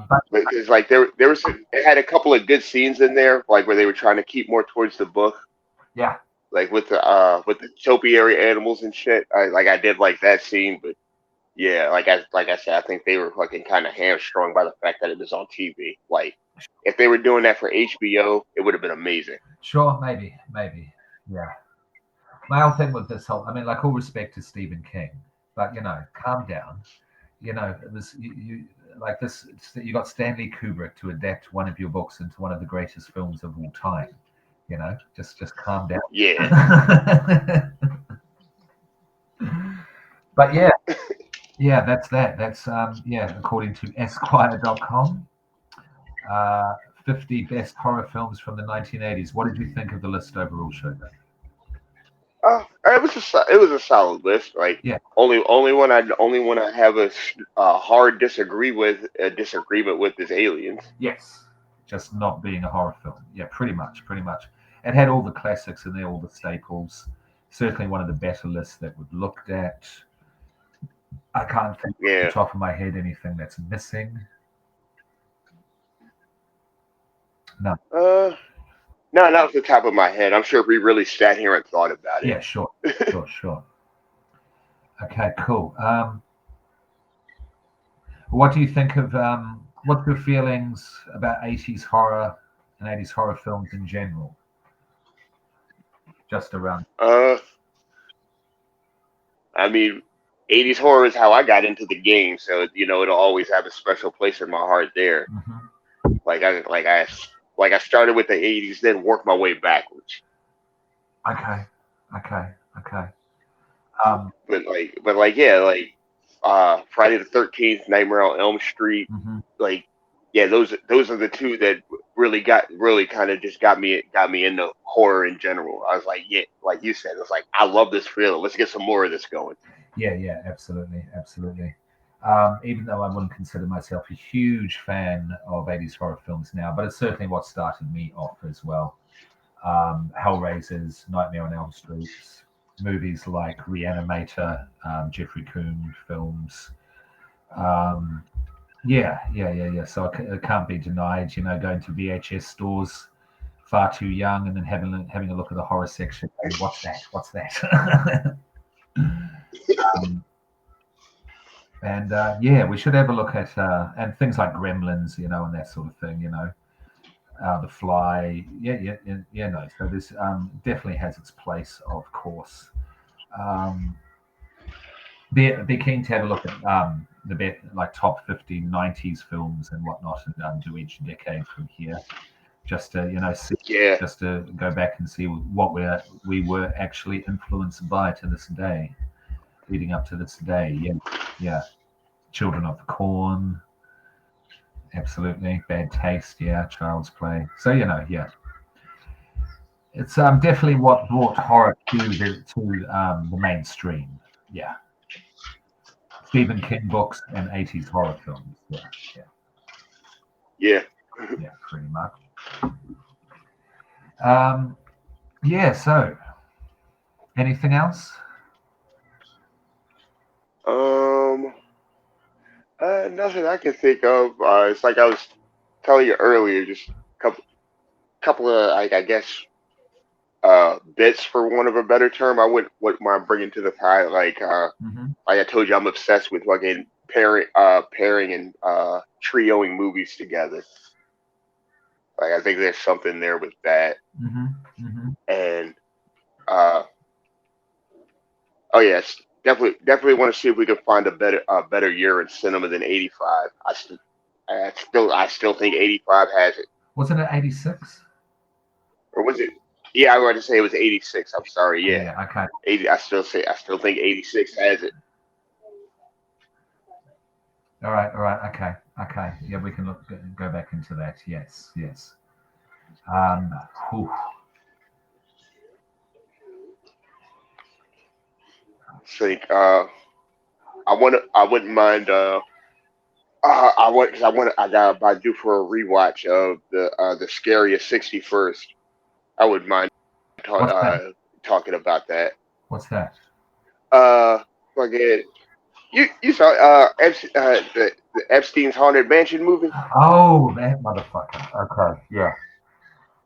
But Because like it had a couple of good scenes in there, like where they were trying to keep more towards the book, yeah, like with the topiary animals and shit. I did like that scene, but yeah, like I said, I think they were fucking kind of hamstrung by the fact that it was on TV. Like if they were doing that for HBO, it would have been amazing. sure, maybe. Yeah. My whole thing with this whole, I mean, like all respect to Stephen King, but calm down. It was you like this. You got Stanley Kubrick to adapt one of your books into one of the greatest films of all time. Just calm down. Yeah. But yeah, yeah, that's that. That's yeah, according to Esquire.com, 50 best horror films from the 1980s. What did you think of the list overall, Shogun? It was a solid list. Like Yeah, only one I have a hard disagreement with is Aliens. yes, just not being a horror film. Yeah, pretty much. It had all the classics in there, all the staples. Certainly one of the better lists that we've looked at. I can't think off the Yeah. top of my head anything that's missing. No. Uh, no, not off the top of my head. I'm sure if we really sat here and thought about it. Yeah, sure, sure. Okay, cool. What do you think of what's your feelings about 80s horror and 80s horror films in general? Just around. Uh, I mean, 80s horror is how I got into the game, so it'll always have a special place in my heart there. Mhm. Like I started with the 80s, then worked my way backwards. Okay, okay. Yeah, Friday the 13th, Nightmare on Elm Street, Mhm. like yeah, those are the two that really kind of just got me into horror in general. I was like, yeah, like you said, it's like I love this feeling. Let's get some more of this going. Yeah, absolutely. Even though I wouldn't consider myself a huge fan of 80s horror films now, but it's certainly what started me off as well. Hellraisers, Nightmare on Elm Street, movies like Reanimator, Jeffrey Combs films. Um, yeah. So it can't be denied. Going to VHS stores far too young, and then having a look at the horror section. And what's that? What's that? um, and yeah, we should have a look at and things like Gremlins, and that sort of thing. The Fly. Yeah. No. So this definitely has its place, of course. Um, be keen to have a look at the like top 50 90s films and whatnot, and do each decade from here, just to see, Yeah, just to go back and see what we were actually influenced by to this day, leading up to this day. Yeah. Children of the Corn, absolutely. Bad Taste, yeah. Child's Play. So yeah. It's definitely what brought horror to the mainstream. Yeah. Stephen King books and 80s horror films. Yeah, yeah. pretty much. Um, yeah, so anything else? Um, Nothing I can think of. It's like I was telling you earlier, just couple couple of like I guess bits for want of a better term. I wouldn't mind bringing to the pie. Hmm. Like I told you, I'm obsessed with fucking pairing and trioing movies together. Like I think there's something there with that. Hmm. Hmm. And uh, oh yes, definitely want to see if we can find a better year in cinema than '85. I still think '85 has it. Wasn't it 86? Or was it? Yeah, I wanted to say it was '86. I'm sorry. Yeah, Yeah, yeah, okay. 80. I still think '86 has it. All right, okay, okay. Yeah, we can go back into that. Yes, yes. Um, whew. Think I wouldn't mind. I got about due for a rewatch of the scariest 61st. I wouldn't mind What's that? talking about that. What's that? Uh, Forget you saw the Epstein's Haunted Mansion movie? Oh, that motherfucker. Okay, yeah,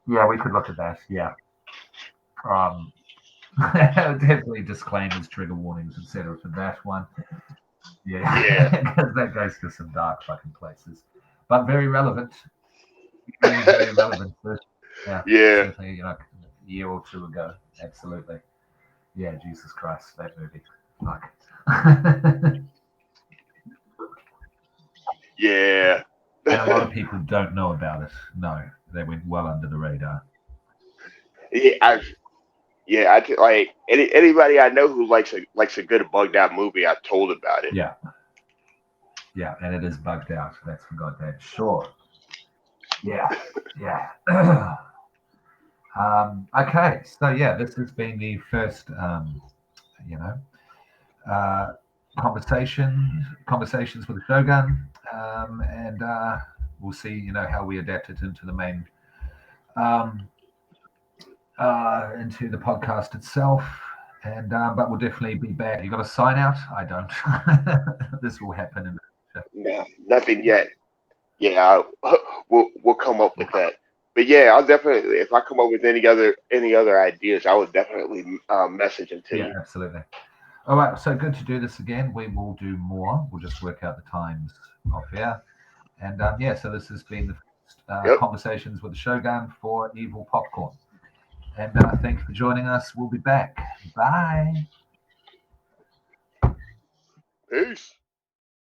yeah, we could look at that. Yeah. Um, definitely disclaimers, trigger warnings, etc. for that one. Yeah, Yeah, because that goes to some dark fucking places, but very relevant. Very, very relevant. Yeah, yeah, certainly, a year or two ago. Absolutely. Yeah, Jesus Christ, that movie. Fuck. yeah. And a lot of people don't know about it. No, they went well under the radar. Yeah, like anybody I know who likes a good bugged out movie, I've told about it. Yeah, yeah, and it is bugged out. That's for goddamn sure. Yeah, yeah. Okay, so yeah, this has been the first, you know, uh, conversations with the Shogun, and we'll see, how we adapt it into the main, um, into the podcast itself. And but we'll definitely be back. You got a sign out? I don't. This will happen in the future. No, nothing yet. Yeah, we'll come up with that. But yeah, I'll definitely if I come up with any other ideas, I would definitely message them to Yeah, you. absolutely. All right, so good to do this again. We will do more. We'll just work out the times off air. And yeah, so this has been the first Yep. conversations with the Shogun for Evil Popcorn. And thanks for joining us. We'll be back. Bye. Peace.